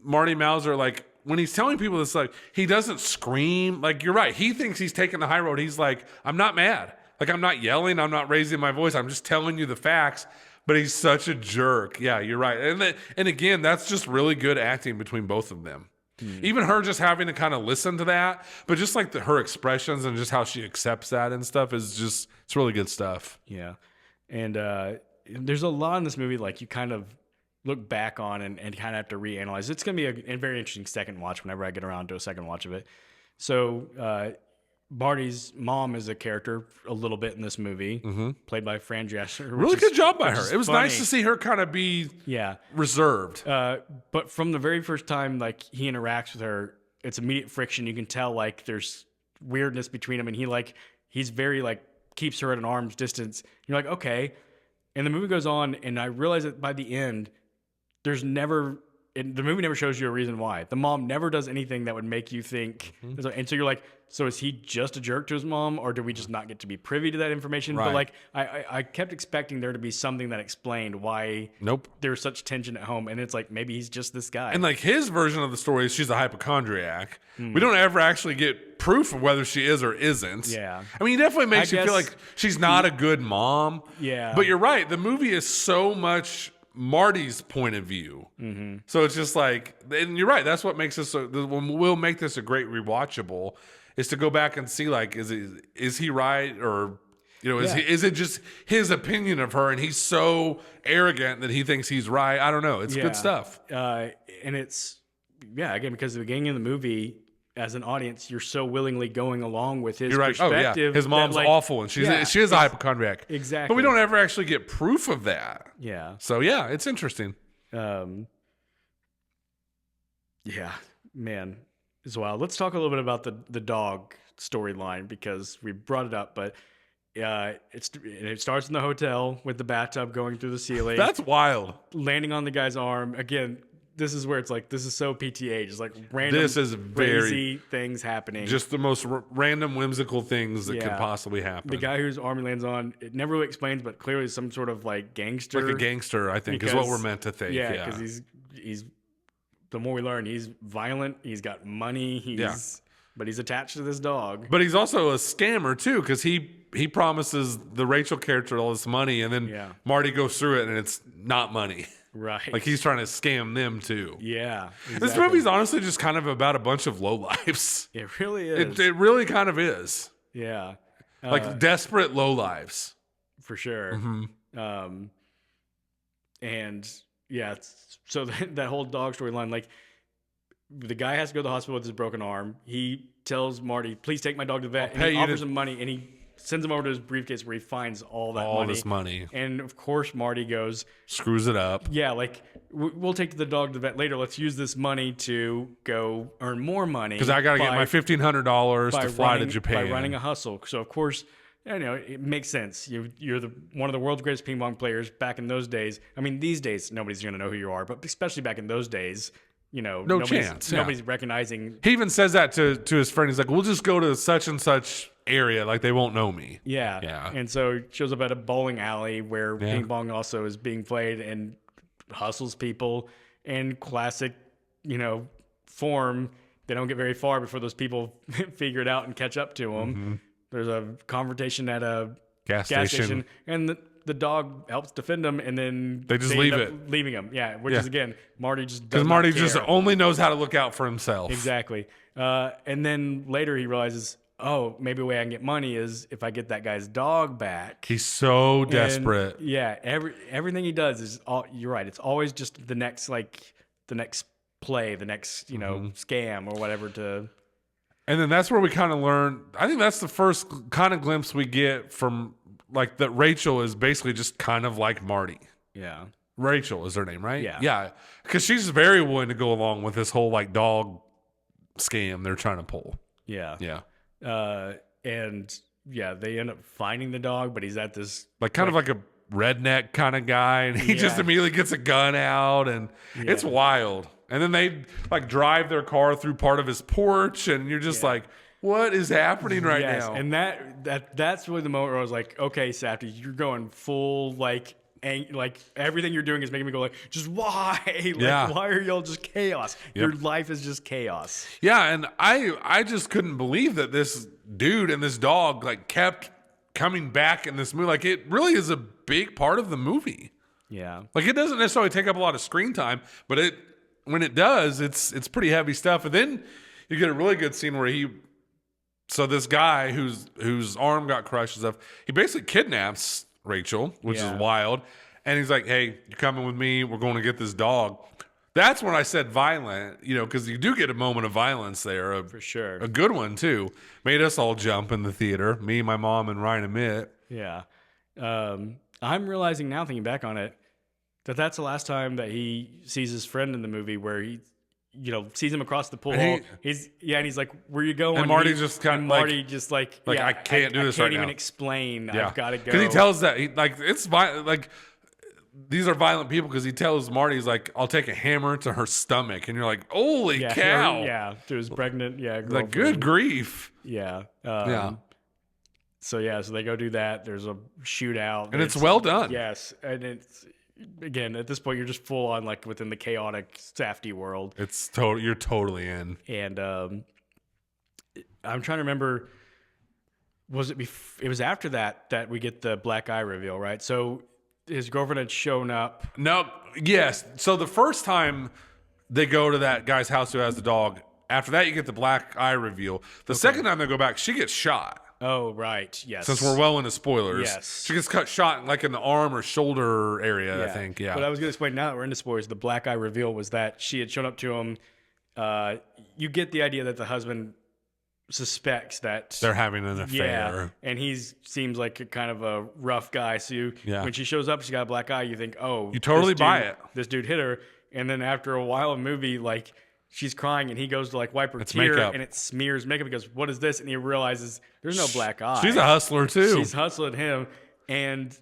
Marty Mauser, when he's telling people this, he doesn't scream. You're right. He thinks he's taking the high road. He's like, I'm not mad. I'm not yelling. I'm not raising my voice. I'm just telling you the facts. But he's such a jerk. Yeah, you're right. And again, that's just really good acting between both of them. Even her just having to kind of listen to that, but just her expressions and just how she accepts that and stuff it's really good stuff. Yeah. And there's a lot in this movie you kind of look back on and kind of have to reanalyze. It's going to be a very interesting second watch whenever I get around to a second watch of it. So Marty's mom is a character a little bit in this movie, played by Fran Drescher. Really good job by her. It was nice to see her kind of be reserved. But from the very first time he interacts with her, it's immediate friction. You can tell there's weirdness between them, and he's very keeps her at an arm's distance. You're like, okay. And the movie goes on, and I realize that by the end, the movie never shows you a reason why. The mom never does anything that would make you think. And so you're like, so is he just a jerk to his mom, or do we just not get to be privy to that information? Right. But I kept expecting there to be something that explained why there's such tension at home. And it's maybe he's just this guy. And his version of the story is she's a hypochondriac. We don't ever actually get proof of whether she is or isn't. Yeah. I mean, he definitely makes you feel like she's not a good mom. Yeah. But you're right. The movie is so much Marty's point of view. So it's just and you're right. That's what makes this will make this a great rewatchable, is to go back and see is he right, or is it just his opinion of her and he's so arrogant that he thinks he's right? I don't know. It's good stuff. And it's again, because at the beginning of the movie, as an audience, you're so willingly going along with his perspective. Oh, yeah. His mom's awful, and she is a hypochondriac. Exactly. But we don't ever actually get proof of that. Yeah. So, it's interesting. Yeah, man. As well. Let's talk a little bit about the dog storyline, because we brought it up, but it starts in the hotel with the bathtub going through the ceiling. That's wild. Landing on the guy's arm. Again, this is where it's this is so PTA, just random, this is crazy things happening. Just the most random, whimsical things that could possibly happen. The guy whose arm he lands on, it never really explains, but clearly some sort of gangster. Like a gangster, I think, is what we're meant to think. Yeah, because he's the more we learn, he's violent, he's got money, but he's attached to this dog. But he's also a scammer too, because he promises the Rachel character all this money, and then Marty goes through it and it's not money. Right. He's trying to scam them too. Yeah. Exactly. This movie's honestly just kind of about a bunch of lowlifes. It really is. It really kind of is. Yeah. like desperate lowlives. For sure. And yeah, so that whole dog storyline, like the guy has to go to the hospital with his broken arm. He tells Marty, please take my dog to the vet. And he offers him money, and he sends him over to his briefcase where he finds all this money. And of course, Marty goes, screws it up. Yeah, like we'll take the dog to the vet later. Let's use this money to go earn more money. Because I got to get my $1,500 to fly to Japan. By running a hustle. So of course, it makes sense. You're one of the world's greatest ping pong players back in those days. I mean, these days, nobody's going to know who you are, but especially back in those days, nobody's recognizing. He even says that to his friend. He's like, we'll just go to such and such area. Like, they won't know me. Yeah. And so he shows up at a bowling alley where ping pong also is being played and hustles people in classic, form. They don't get very far before those people figure it out and catch up to him. There's a confrontation at a gas station, and the dog helps defend him, and then they just leaving him. Yeah, which is again Marty just does Marty not care. Just only knows how to look out for himself. Exactly. And then later he realizes, oh, maybe the way I can get money is if I get that guy's dog back. He's so desperate. And everything he does is all. You're right. It's always just the next play, the next scam or whatever to. And then that's where we kind of learn. I think that's the first kind of glimpse we get from like that Rachel is basically just kind of like Marty. Yeah. Rachel is her name, right? Yeah. Yeah. Because she's very willing to go along with this whole like dog scam they're trying to pull. Yeah. Yeah. And yeah, they end up finding the dog, but he's at this kind of like a redneck kind of guy, and he just immediately gets a gun out, and it's wild. And then they like drive their car through part of his porch, and you're just like, what is happening right now? And that's really the moment where I was like, okay, Safdie, you're going full like everything you're doing is making me go like, just why? Why are y'all just chaos? Your life is just chaos. Yeah, and I just couldn't believe that this dude and this dog like kept coming back in this movie. Like, it really is a big part of the movie. Yeah. Like, it doesn't necessarily take up a lot of screen time, but when it does, it's pretty heavy stuff. And then you get a really good scene where this guy whose arm got crushed and stuff, he basically kidnaps Rachel, which is wild. And he's like, hey, you're coming with me. We're going to get this dog. That's when I said violent, because you do get a moment of violence there. For sure. A good one, too. Made us all jump in the theater. Me, my mom, and Ryan and Mitt. Yeah. I'm realizing now, thinking back on it, that's the last time that he sees his friend in the movie, where he, sees him across the pool hall. He's like, "Where you going?" And Marty just kind of Marty just like I can't do this right now. I can't even explain. Yeah. I've got to go. Because he tells that it's like these are violent people. Because he tells Marty, he's like, "I'll take a hammer to her stomach," and you're like, "Holy cow!" To his pregnant girlfriend. Like, good grief. Yeah. So they go do that. There's a shootout, and it's well done. Yes, and it's. Again, at this point, you're just full on like within the chaotic Safdie world. It's you're totally in. And I'm trying to remember. Was it? It was after that we get the black eye reveal, right? So his girlfriend had shown up. No, yes. So the first time they go to that guy's house who has the dog, after that you get the black eye reveal. The second time they go back, she gets shot. Oh, right. Yes. Since we're well into spoilers. Yes. She gets shot like in the arm or shoulder area, I think. Yeah. But I was going to explain, now that we're into spoilers, the black eye reveal was that she had shown up to him. You get the idea that the husband suspects that they're having an affair. Yeah. And he seems like a kind of a rough guy. So when she shows up, she's got a black eye. You think, oh, you totally buy it. This dude hit her. And then after a while in the movie, like, she's crying, and he goes to like wipe her tear, and it smears makeup. He goes, "What is this?" And he realizes there's no black eye. She's a hustler too. She's hustling him, and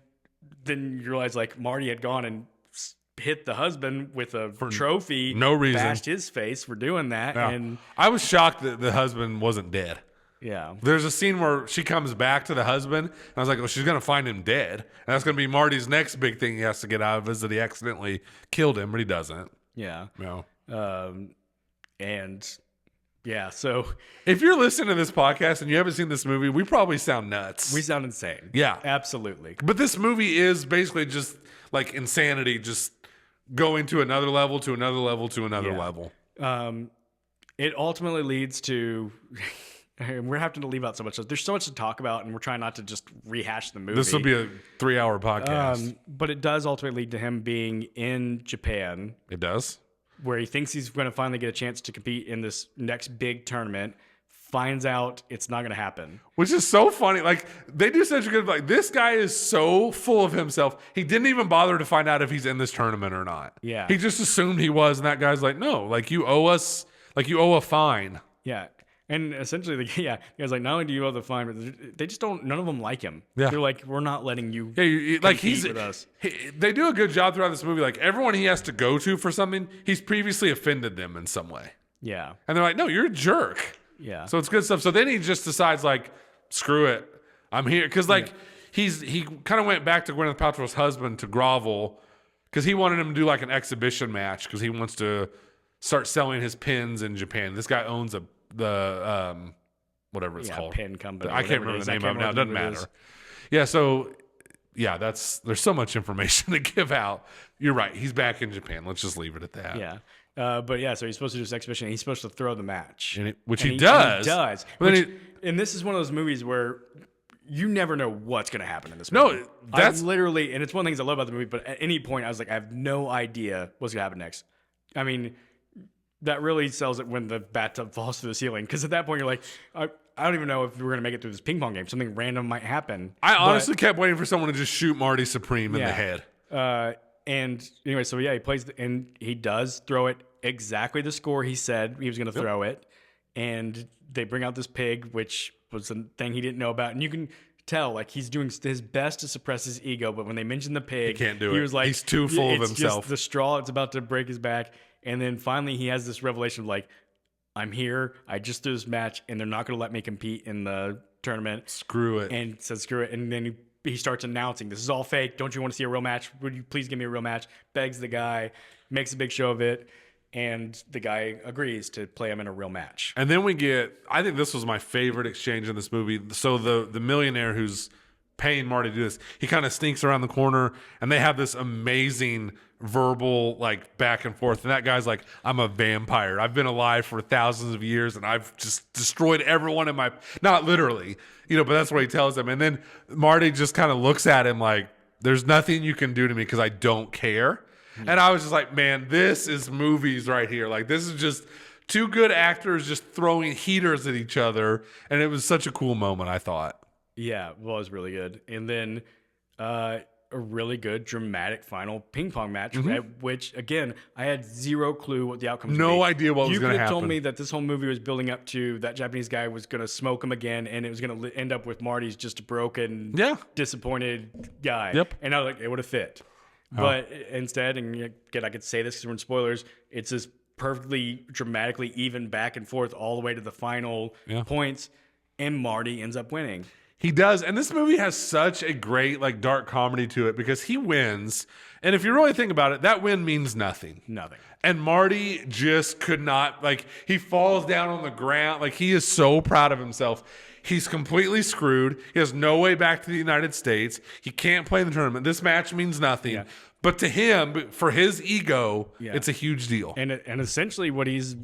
then you realize like Marty had gone and hit the husband with a trophy, no reason, bashed his face for doing that. Yeah. And I was shocked that the husband wasn't dead. Yeah. There's a scene where she comes back to the husband, and I was like, well, she's going to find him dead. And that's going to be Marty's next big thing he has to get out of, is that he accidentally killed him, but he doesn't. Yeah. No. And yeah, so if you're listening to this podcast and you haven't seen this movie, we probably sound nuts. We sound insane. Yeah. Absolutely. But this movie is basically just like insanity, just going to another level, to another level, to another level. It ultimately leads to We're having to leave out so much. There's so much to talk about, and we're trying not to just rehash the movie. This will be a 3-hour podcast. But it does ultimately lead to him being in Japan, It does. where he thinks he's going to finally get a chance to compete in this next big tournament. Finds out it's not going to happen. Which is so funny. Like, they do such a good, like, this guy is so full of himself. He didn't even bother to find out if he's in this tournament or not. Yeah. He just assumed he was, and that guy's like, no, like, you owe us, like, you owe a fine. Yeah. And essentially, the guy's like, not only do you owe the fine, but they just don't, none of them like him. Yeah. They're like, we're not letting you Like, compete with us. They do a good job throughout this movie. Like, everyone he has to go to for something, he's previously offended them in some way. Yeah. And they're like, no, you're a jerk. Yeah. So it's good stuff. So then he just decides, like, screw it. I'm here. Because, like, he kind of went back to Gwyneth Paltrow's husband to grovel because he wanted him to do, like, an exhibition match because he wants to start selling his pins in Japan. This guy owns whatever it's called. Pin company. I can't remember the name of it now. It doesn't matter. Yeah, so, yeah, there's so much information to give out. You're right. He's back in Japan. Let's just leave it at that. Yeah. But yeah, so he's supposed to do this exhibition. He's supposed to throw the match. Which he does. And he does. But And this is one of those movies where you never know what's going to happen in this movie. No, that's literally, and it's one of the things I love about the movie, but at any point I was like, I have no idea what's going to happen next. I mean, that really sells it when the bathtub falls to the ceiling. Because at that point, you're like, I don't even know if we're going to make it through this ping pong game. Something random might happen. I honestly kept waiting for someone to just shoot Marty Supreme in the head. And anyway, so yeah, he plays, and he does throw it exactly the score he said he was going to throw it. And they bring out this pig, which was a thing he didn't know about. And you can tell, like, he's doing his best to suppress his ego. But when they mentioned the pig, he can't do it. He was like, he's too full of it's himself. Just the straw, it's about to break his back. And then finally he has this revelation of like, I'm here. I just threw this match, and they're not going to let me compete in the tournament. Screw it. And says, screw it. And then he starts announcing, this is all fake. Don't you want to see a real match? Would you please give me a real match? Begs the guy, makes a big show of it. And the guy agrees to play him in a real match. And then we get, I think this was my favorite exchange in this movie. So the millionaire who's paying Marty to do this, he kind of sneaks around the corner, and they have this amazing verbal, like, back and forth. And that guy's like, I'm a vampire. I've been alive for thousands of years, and I've just destroyed everyone in my, not literally, but that's what he tells him. And then Marty just kind of looks at him like, there's nothing you can do to me because I don't care. And I was just like, man, this is movies right here. Like, this is just two good actors just throwing heaters at each other. And it was such a cool moment, I thought. Yeah, well, it was really good. And then a really good dramatic final ping pong match, which, again, I had zero clue what the outcome was. No idea what was going to happen. You could have told me that this whole movie was building up to that Japanese guy was going to smoke him again, and it was going to end up with Marty's just a broken, disappointed guy. Yep. And I was like, it would have fit. But instead, and again, I could say this because we're in spoilers, it's this perfectly dramatically even back and forth all the way to the final points, and Marty ends up winning. He does. And this movie has such a great, like, dark comedy to it because he wins. And if you really think about it, that win means nothing. Nothing. And Marty just could not, like, he falls down on the ground. Like, he is so proud of himself. He's completely screwed. He has no way back to the United States. He can't play in the tournament. This match means nothing. Yeah. But to him, for his ego, it's a huge deal. And essentially what he's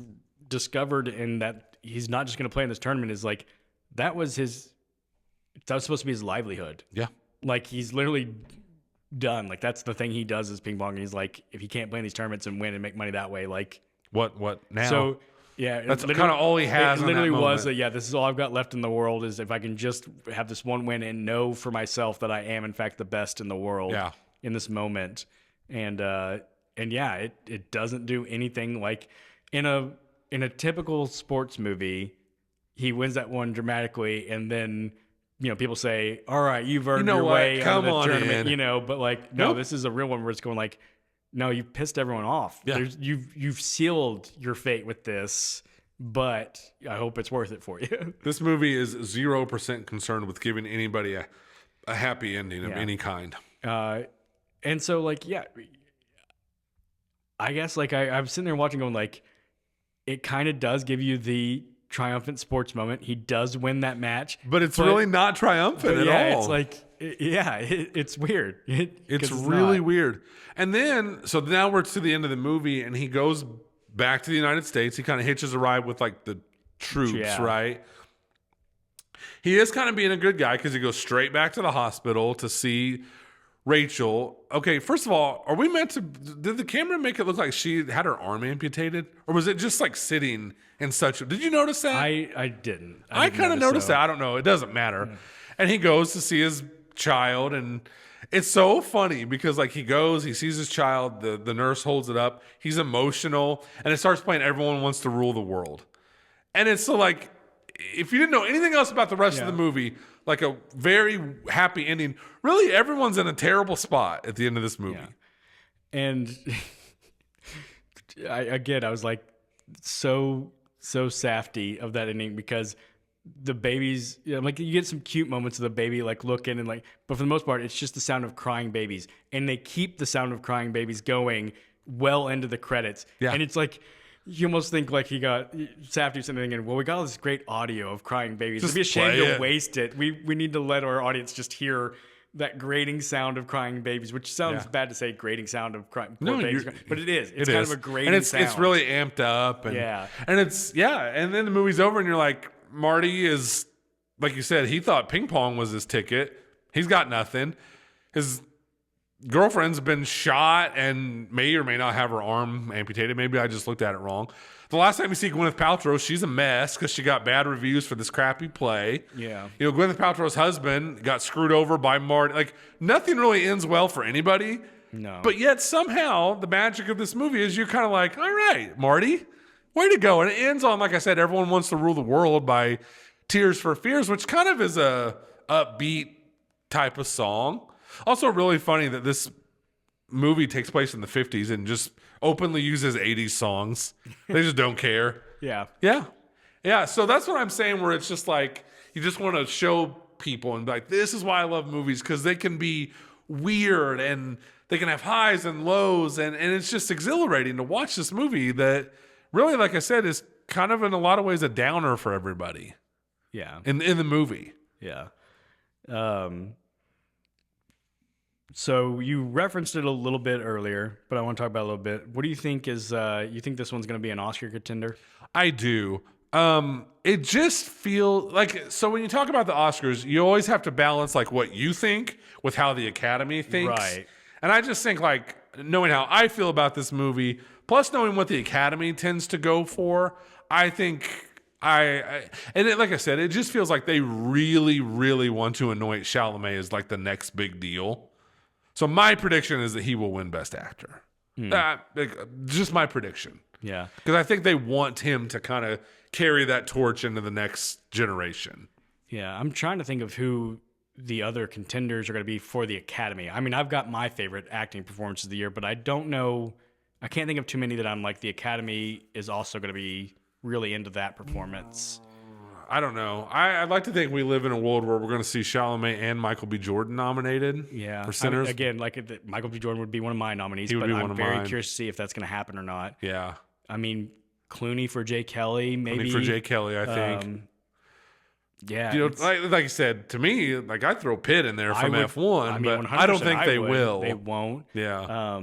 discovered in that he's not just going to play in this tournament is, like, that was supposed to be his livelihood. Yeah. Like, he's literally done. Like, that's the thing he does is ping pong. He's like, if he can't play in these tournaments and win and make money that way, like, what now? So, yeah, that's kind of all he has. It literally was that, this is all I've got left in the world is if I can just have this one win and know for myself that I am, in fact, the best in the world in this moment. And yeah, it doesn't do anything like in a typical sports movie, he wins that one dramatically, and then, people say, all right, you've earned your way out of the tournament, but like, no, this is a real one where it's going like, no, you pissed everyone off. Yeah. You've sealed your fate with this, but I hope it's worth it for you. This movie is 0% concerned with giving anybody a happy ending of any kind. And so, like, I guess, like, I'm sitting there watching going, like, it kind of does give you the triumphant sports moment. He does win that match. But it's really not triumphant at all. It's like, it's weird. It's really weird. And then, so now we're to the end of the movie, and he goes back to the United States. He kind of hitches a ride with, like, the troops, right? He is kind of being a good guy because he goes straight back to the hospital to see Rachel. Okay, first of all, are we meant to? Did the camera make it look like she had her arm amputated, or was it just like sitting in such? Did you notice that? I didn't. I kind of noticed that. I don't know. It doesn't matter. Yeah. And he goes to see his child, and it's so funny because like he goes, he sees his child. The nurse holds it up. He's emotional, and it starts playing "Everyone Wants to Rule the World," and it's so like if you didn't know anything else about the rest of the movie. Like a very happy ending. Really, everyone's in a terrible spot at the end of this movie. Yeah. And I was like so safety of that ending because the babies, like you get some cute moments of the baby like looking and like, but for the most part, it's just the sound of crying babies, and they keep the sound of crying babies going well into the credits. Yeah. And it's like, you almost think like he got Safdie something and well, we got all this great audio of crying babies. It'd be a shame to waste it. We need to let our audience just hear that grating sound of crying babies, which sounds bad to say grating sound of crying babies, but it is. It's kind of a grating sound. And it's really amped up. And, and then the movie's over and you're like, Marty is, like you said, he thought ping pong was his ticket. He's got nothing. His girlfriend's been shot and may or may not have her arm amputated. Maybe I just looked at it wrong. The last time you see Gwyneth Paltrow, she's a mess because she got bad reviews for this crappy play. Yeah. You know, Gwyneth Paltrow's husband got screwed over by Marty. Like, nothing really ends well for anybody. No. But yet somehow the magic of this movie is you're kind of like, all right, Marty, way to go. And it ends on, like I said, Everyone Wants to Rule the World by Tears for Fears, which kind of is a upbeat type of song. Also really funny that this movie takes place in the 50s and just openly uses 80s songs. They just don't care. Yeah. Yeah. Yeah. So that's what I'm saying, where it's just like you just want to show people and be like, this is why I love movies, because they can be weird and they can have highs and lows. And it's just exhilarating to watch this movie that really, like I said, is kind of in a lot of ways a downer for everybody. Yeah. In the movie. Yeah. So you referenced it a little bit earlier, but I want to talk about it a little bit. What do you think is, you think this one's going to be an Oscar contender? I do. It just feels like, so when you talk about the Oscars, you always have to balance like what you think with how the Academy thinks. Right. And I just think like knowing how I feel about this movie, plus knowing what the Academy tends to go for, I think like I said, it just feels like they really, really want to anoint Chalamet as like the next big deal. So my prediction is that he will win Best Actor. Just my prediction. Yeah. Because I think they want him to kind of carry that torch into the next generation. Yeah. I'm trying to think of who the other contenders are going to be for the Academy. I mean, I've got my favorite acting performances of the year, but I don't know. I can't think of too many that I'm like, the Academy is also going to be really into that performance. I don't know. I'd like to think we live in a world where we're going to see Chalamet and Michael B. Jordan nominated. Yeah. For Sinners. I mean, again, like Michael B. Jordan would be one of my nominees, but I'm very curious to see if that's going to happen or not. Yeah. I mean, Clooney for Jay Kelly, maybe. Clooney for Jay Kelly, I think. Yeah. You know, like you said, to me, like I'd throw Pitt in there from F1, but I don't think they will. They won't. Yeah. I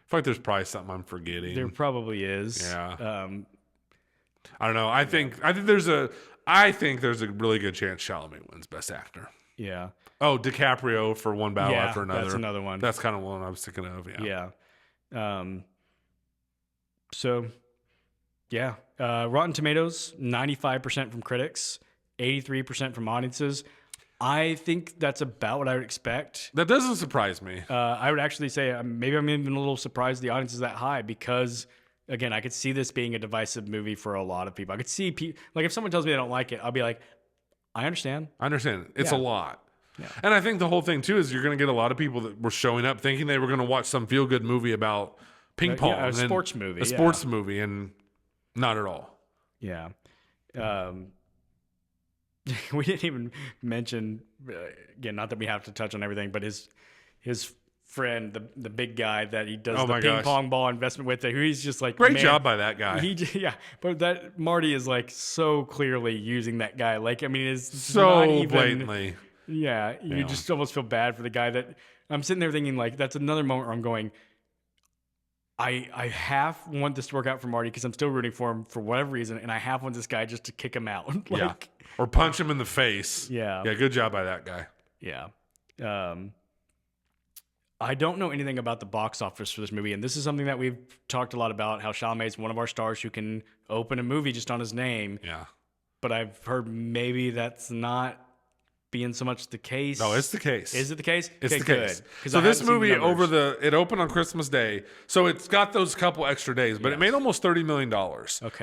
feel like there's probably something I'm forgetting. There probably is. Yeah. I don't know. I think there's a really good chance Chalamet wins Best Actor. Yeah. Oh, DiCaprio for One Battle After Another. That's another one. That's kind of one I was thinking of. Yeah. Yeah. So, yeah. Rotten Tomatoes, 95% from critics, 83% from audiences. I think that's about what I would expect. That doesn't surprise me. I would actually say maybe I'm even a little surprised the audience is that high because, again, I could see this being a divisive movie for a lot of people. I could see people, like if someone tells me they don't like it, I'll be like, I understand. It's a lot. Yeah. And I think the whole thing too is you're going to get a lot of people that were showing up thinking they were going to watch some feel-good movie about ping pong. A sports movie. A sports movie, and not at all. Yeah. We didn't even mention, again, not that we have to touch on everything, but his friend, the big guy that he does the ping pong ball investment with, who he's just like, great job by that guy. But that Marty is like so clearly using that guy. Like, I mean, it's so not even, blatantly. Yeah, you just almost feel bad for the guy that I'm sitting there thinking like that's another moment where I'm going, I half want this to work out for Marty because I'm still rooting for him for whatever reason, and I half want this guy just to kick him out. Yeah. Or punch him in the face. Yeah. Yeah, good job by that guy. Yeah. I don't know anything about the box office for this movie, and this is something that we've talked a lot about, how Chalamet's one of our stars who can open a movie just on his name. Yeah. But I've heard maybe that's not being so much the case. No, it's the case. Is it the case? It's okay, the case. Good. So this movie it opened on Christmas Day. So it's got those couple extra days, but it made almost $30 million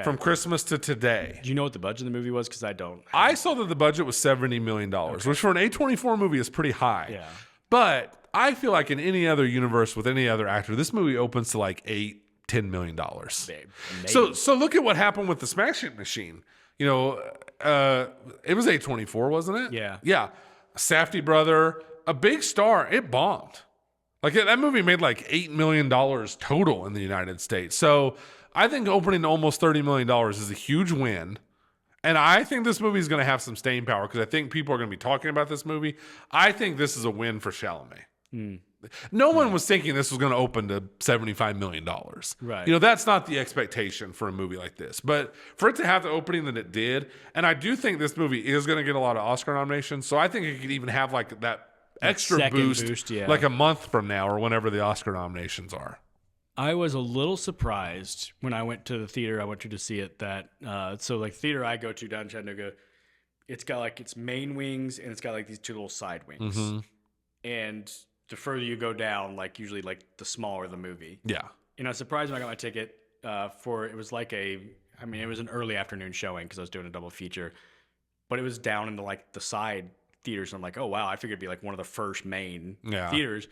from Christmas to today. Do you know what the budget of the movie was? Because I don't. I saw that the budget was $70 million, which for an A24 movie is pretty high. Yeah. But I feel like in any other universe with any other actor, this movie opens to like $8-10 million. So look at what happened with the Smashing Machine. You know, it was A24, wasn't it? Yeah. Yeah. Safdie brother, a big star. It bombed. Like that movie made like $8 million total in the United States. So I think opening to almost $30 million is a huge win. And I think this movie is going to have some staying power because I think people are going to be talking about this movie. I think this is a win for Chalamet. No one was thinking this was going to open to $75 million. Right. You know, that's not the expectation for a movie like this. But for it to have the opening that it did, and I do think this movie is going to get a lot of Oscar nominations, so I think it could even have like that extra boost like a month from now or whenever the Oscar nominations are. I was a little surprised when I went to the theater I went to see it that so like theater I go to down in Chattanooga, it's got like its main wings and it's got like these two little side wings. Mm-hmm. And the further you go down, like usually like the smaller the movie. Yeah. And I was surprised when I got my ticket it was like it was an early afternoon showing because I was doing a double feature, but it was down into like the side theaters. And I'm like, oh wow, I figured it'd be like one of the first main theaters.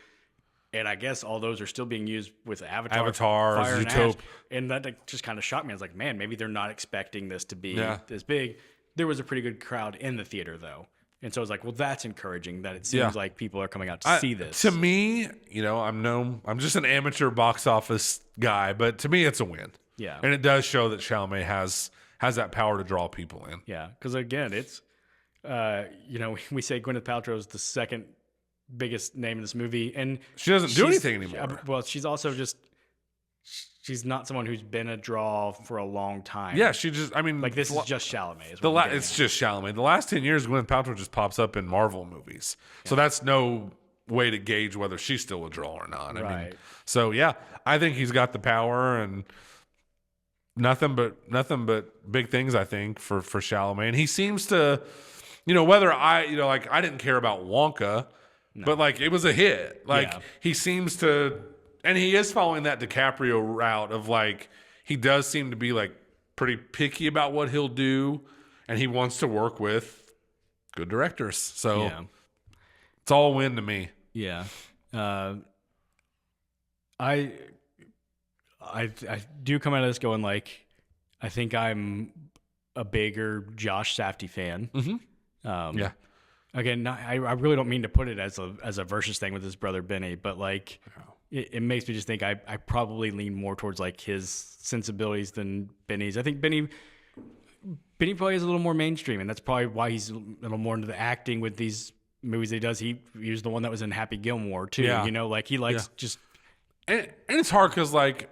And I guess all those are still being used with Avatar, Fire and Ash. And that just kind of shocked me. I was like, man, maybe they're not expecting this to be this big. There was a pretty good crowd in the theater though. And so I was like, well, that's encouraging that it seems like people are coming out to see this. To me, you know, I'm just an amateur box office guy, but to me, it's a win. Yeah. And it does show that Chalamet has that power to draw people in. Yeah. Because again, it's, you know, we say Gwyneth Paltrow is the second biggest name in this movie. And she doesn't do anything anymore. Well, she's also she's not someone who's been a draw for a long time. Yeah, like this is just Chalamet. It's just Chalamet. The last 10 years, Gwyneth Paltrow just pops up in Marvel movies. Yeah. So that's no way to gauge whether she's still a draw or not. I mean, so yeah, I think he's got the power and nothing but big things, I think, for Chalamet. And he seems to, you know, I didn't care about Wonka, but like it was a hit. Like he seems to. And he is following that DiCaprio route of like, he does seem to be like pretty picky about what he'll do. And he wants to work with good directors. So it's all a win to me. Yeah. I do come out of this going like, I think I'm a bigger Josh Safdie fan. Mm-hmm. Again, I really don't mean to put it as a versus thing with his brother Benny, but like, it makes me just think I probably lean more towards like his sensibilities than Benny's. I think Benny probably is a little more mainstream, and that's probably why he's a little more into the acting with these movies that he does. He was the one that was in Happy Gilmore too. Yeah. You know, like he likes just. And it's hard because like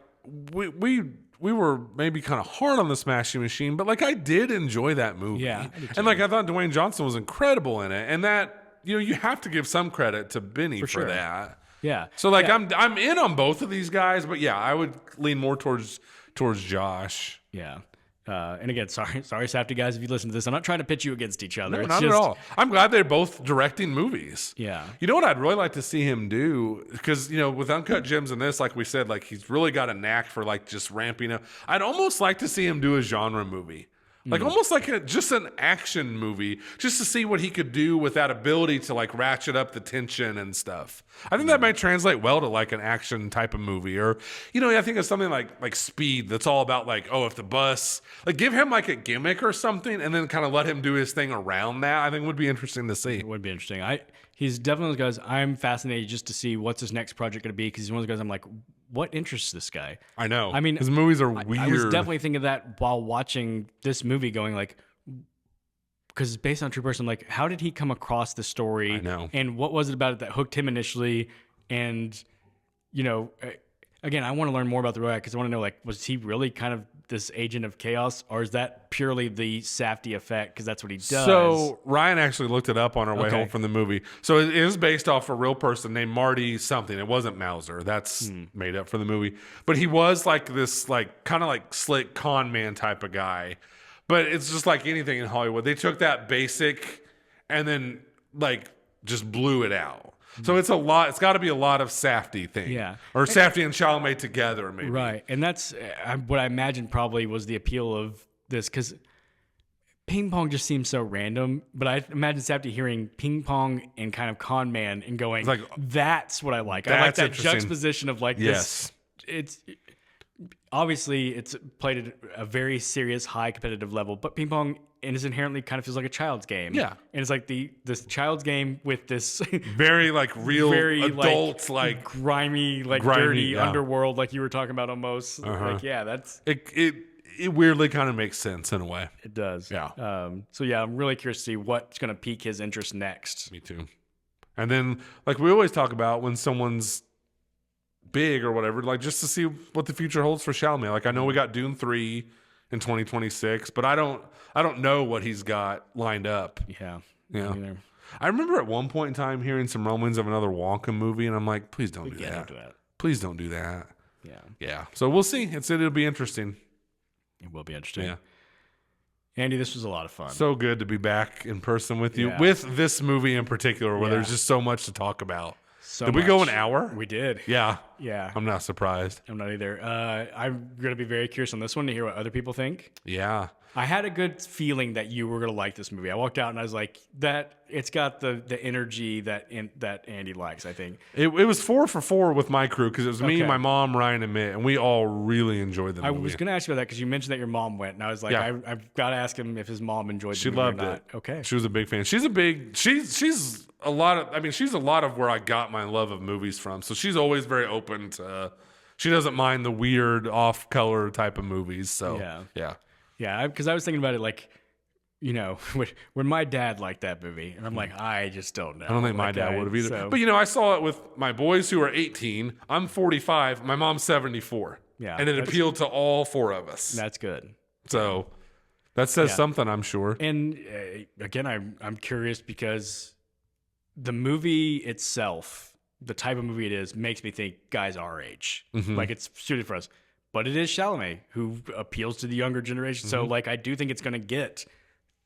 we were maybe kind of hard on the Smashing Machine, but like I did enjoy that movie. Yeah, and like I thought Dwayne Johnson was incredible in it, and that you have to give some credit to Benny for that. Yeah. So like I'm in on both of these guys, but yeah, I would lean more towards Josh. Yeah. And again, sorry, Safdie guys, if you listen to this, I'm not trying to pitch you against each other. No, not at all. I'm glad they're both directing movies. Yeah. You know what I'd really like to see him do? Because, you know, with Uncut Gems and this, like we said, like he's really got a knack for like just ramping up. I'd almost like to see him do a genre movie. Like almost like just an action movie, just to see what he could do with that ability to like ratchet up the tension and stuff. I think that might translate well to like an action type of movie, or you know, I think of something like Speed that's all about like, oh, if the bus, like give him like a gimmick or something, and then kind of let him do his thing around that. I think would be interesting to see. It would be interesting. He's definitely one of those guys. I'm fascinated just to see what's his next project going to be because he's one of those guys. I'm like, what interests this guy? I know. I mean, his movies are weird. I was definitely thinking that while watching this movie, going like, because it's based on a true person. Like, how did he come across the story? I know. And what was it about it that hooked him initially? And you know, again, I want to learn more about the Royak because I want to know, like, was he really kind of this agent of chaos, or is that purely the Safdie effect? Because that's what he does. So Ryan actually looked it up on our way Okay. home from the movie. So it is based off a real person named Marty something. It wasn't Mauser. That's made up for the movie. But he was like this, like kind of like slick con man type of guy. But it's just like anything in Hollywood. They took that basic and then like just blew it out. So it's a lot. It's got to be a lot of Safdie thing. Yeah. Or Safdie and Chalamet together, maybe. Right. And that's what I imagine probably was the appeal of this, because ping pong just seems so random. But I imagine Safdie hearing ping pong and kind of con man and going, like, that's what I like. I like that's that interesting. juxtaposition of like Yes. this. It's obviously it's played at a very serious, high competitive level, but ping pong inherently kind of feels like a child's game. Yeah. And it's like this child's game with this Very like real very adults, like grimy, grimy, dirty yeah. underworld, like you were talking about almost. Like, yeah, that's it weirdly kind of makes sense in a way. it does. Yeah. So yeah, I'm really curious to see what's going to pique his interest next. Me too. And then, like we always talk about, when someone's big or whatever, like just to see what the future holds for Chalamet. Like I know we got Dune 3 in 2026, but I don't know what he's got lined up. Yeah. Yeah. Me neither. I remember at one point in time hearing some rumblings of another Wonka movie, and I'm like, please don't do Yeah, that. don't do that. Please don't do that. Yeah. Yeah. So we'll see. It'll be interesting. It will be interesting. Yeah. Andy, this was a lot of fun. So good to be back in person with you, Yeah. with this movie in particular, where Yeah. there's just so much to talk about. So Did we go much. an hour? We did. Yeah. Yeah. I'm not surprised. I'm not either. I'm going to be very curious on this one to hear what other people think. Yeah. I had a good feeling that you were going to like this movie. I walked out and I was like, that it's got the energy that Andy likes, I think. It was 4 for 4 with my crew, because it was me, Okay. my mom, Ryan, and Mitt, and we all really enjoyed the I movie. was going to ask you about that because you mentioned that your mom went, and I was like, Yeah. I've got to ask him if his mom enjoyed She the movie loved or not. it. Okay. She was a big fan. She's a lot of where I got my love of movies from. So she's always very open to. She doesn't mind the weird, off-color type of movies. So yeah. Yeah, because I was thinking about it like, you know, when my dad liked that movie, and I'm like, I just don't know. I don't think my Like, dad would have either. so- But I saw it with my boys who are 18. I'm 45. My mom's 74. Yeah, and it that's- appealed to all 4 of us. That's good. So that says Yeah. something, I'm sure. And again, I'm curious because the movie itself, the type of movie it is, makes me think guys our age, like it's suited for us. But it is Chalamet, who appeals to the younger generation. So like, I do think it's going to get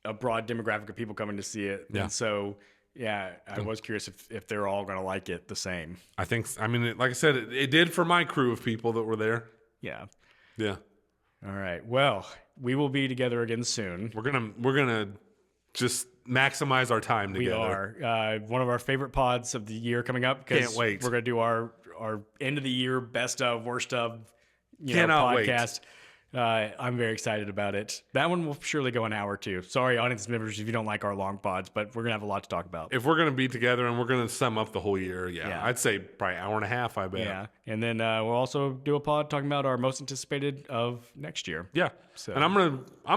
a broad demographic of people coming to see it. Yeah. And so yeah, I was curious if they're all going to like it the same. Like I said, it did for my crew of people that were there. Yeah. Yeah. All right. Well, we will be together again soon. We're gonna just maximize our time We together. are. One of our favorite pods of the year coming up. Because Can't wait. We're going to do our end of the year best of, worst of Cannot wait. podcast. I'm very excited about it. That one will surely go an hour too. Sorry, audience members, if you don't like our long pods, but we're going to have a lot to talk about. If we're gonna be together and we're gonna sum up the whole year, Yeah. I'd say probably hour and a half. I bet. Yeah. And then we'll also do a pod talking about our most anticipated of next year. Yeah. So- And I'm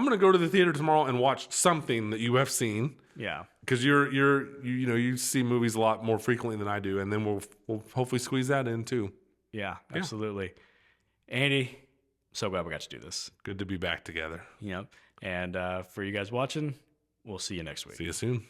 gonna go to the theater tomorrow and watch something that you have seen, Yeah. because you see movies a lot more frequently than I do, and then we'll hopefully squeeze that in too. Yeah, absolutely. Andy, so glad we got to do this. Good to be back together. And for you guys watching, we'll see you next week. See you soon.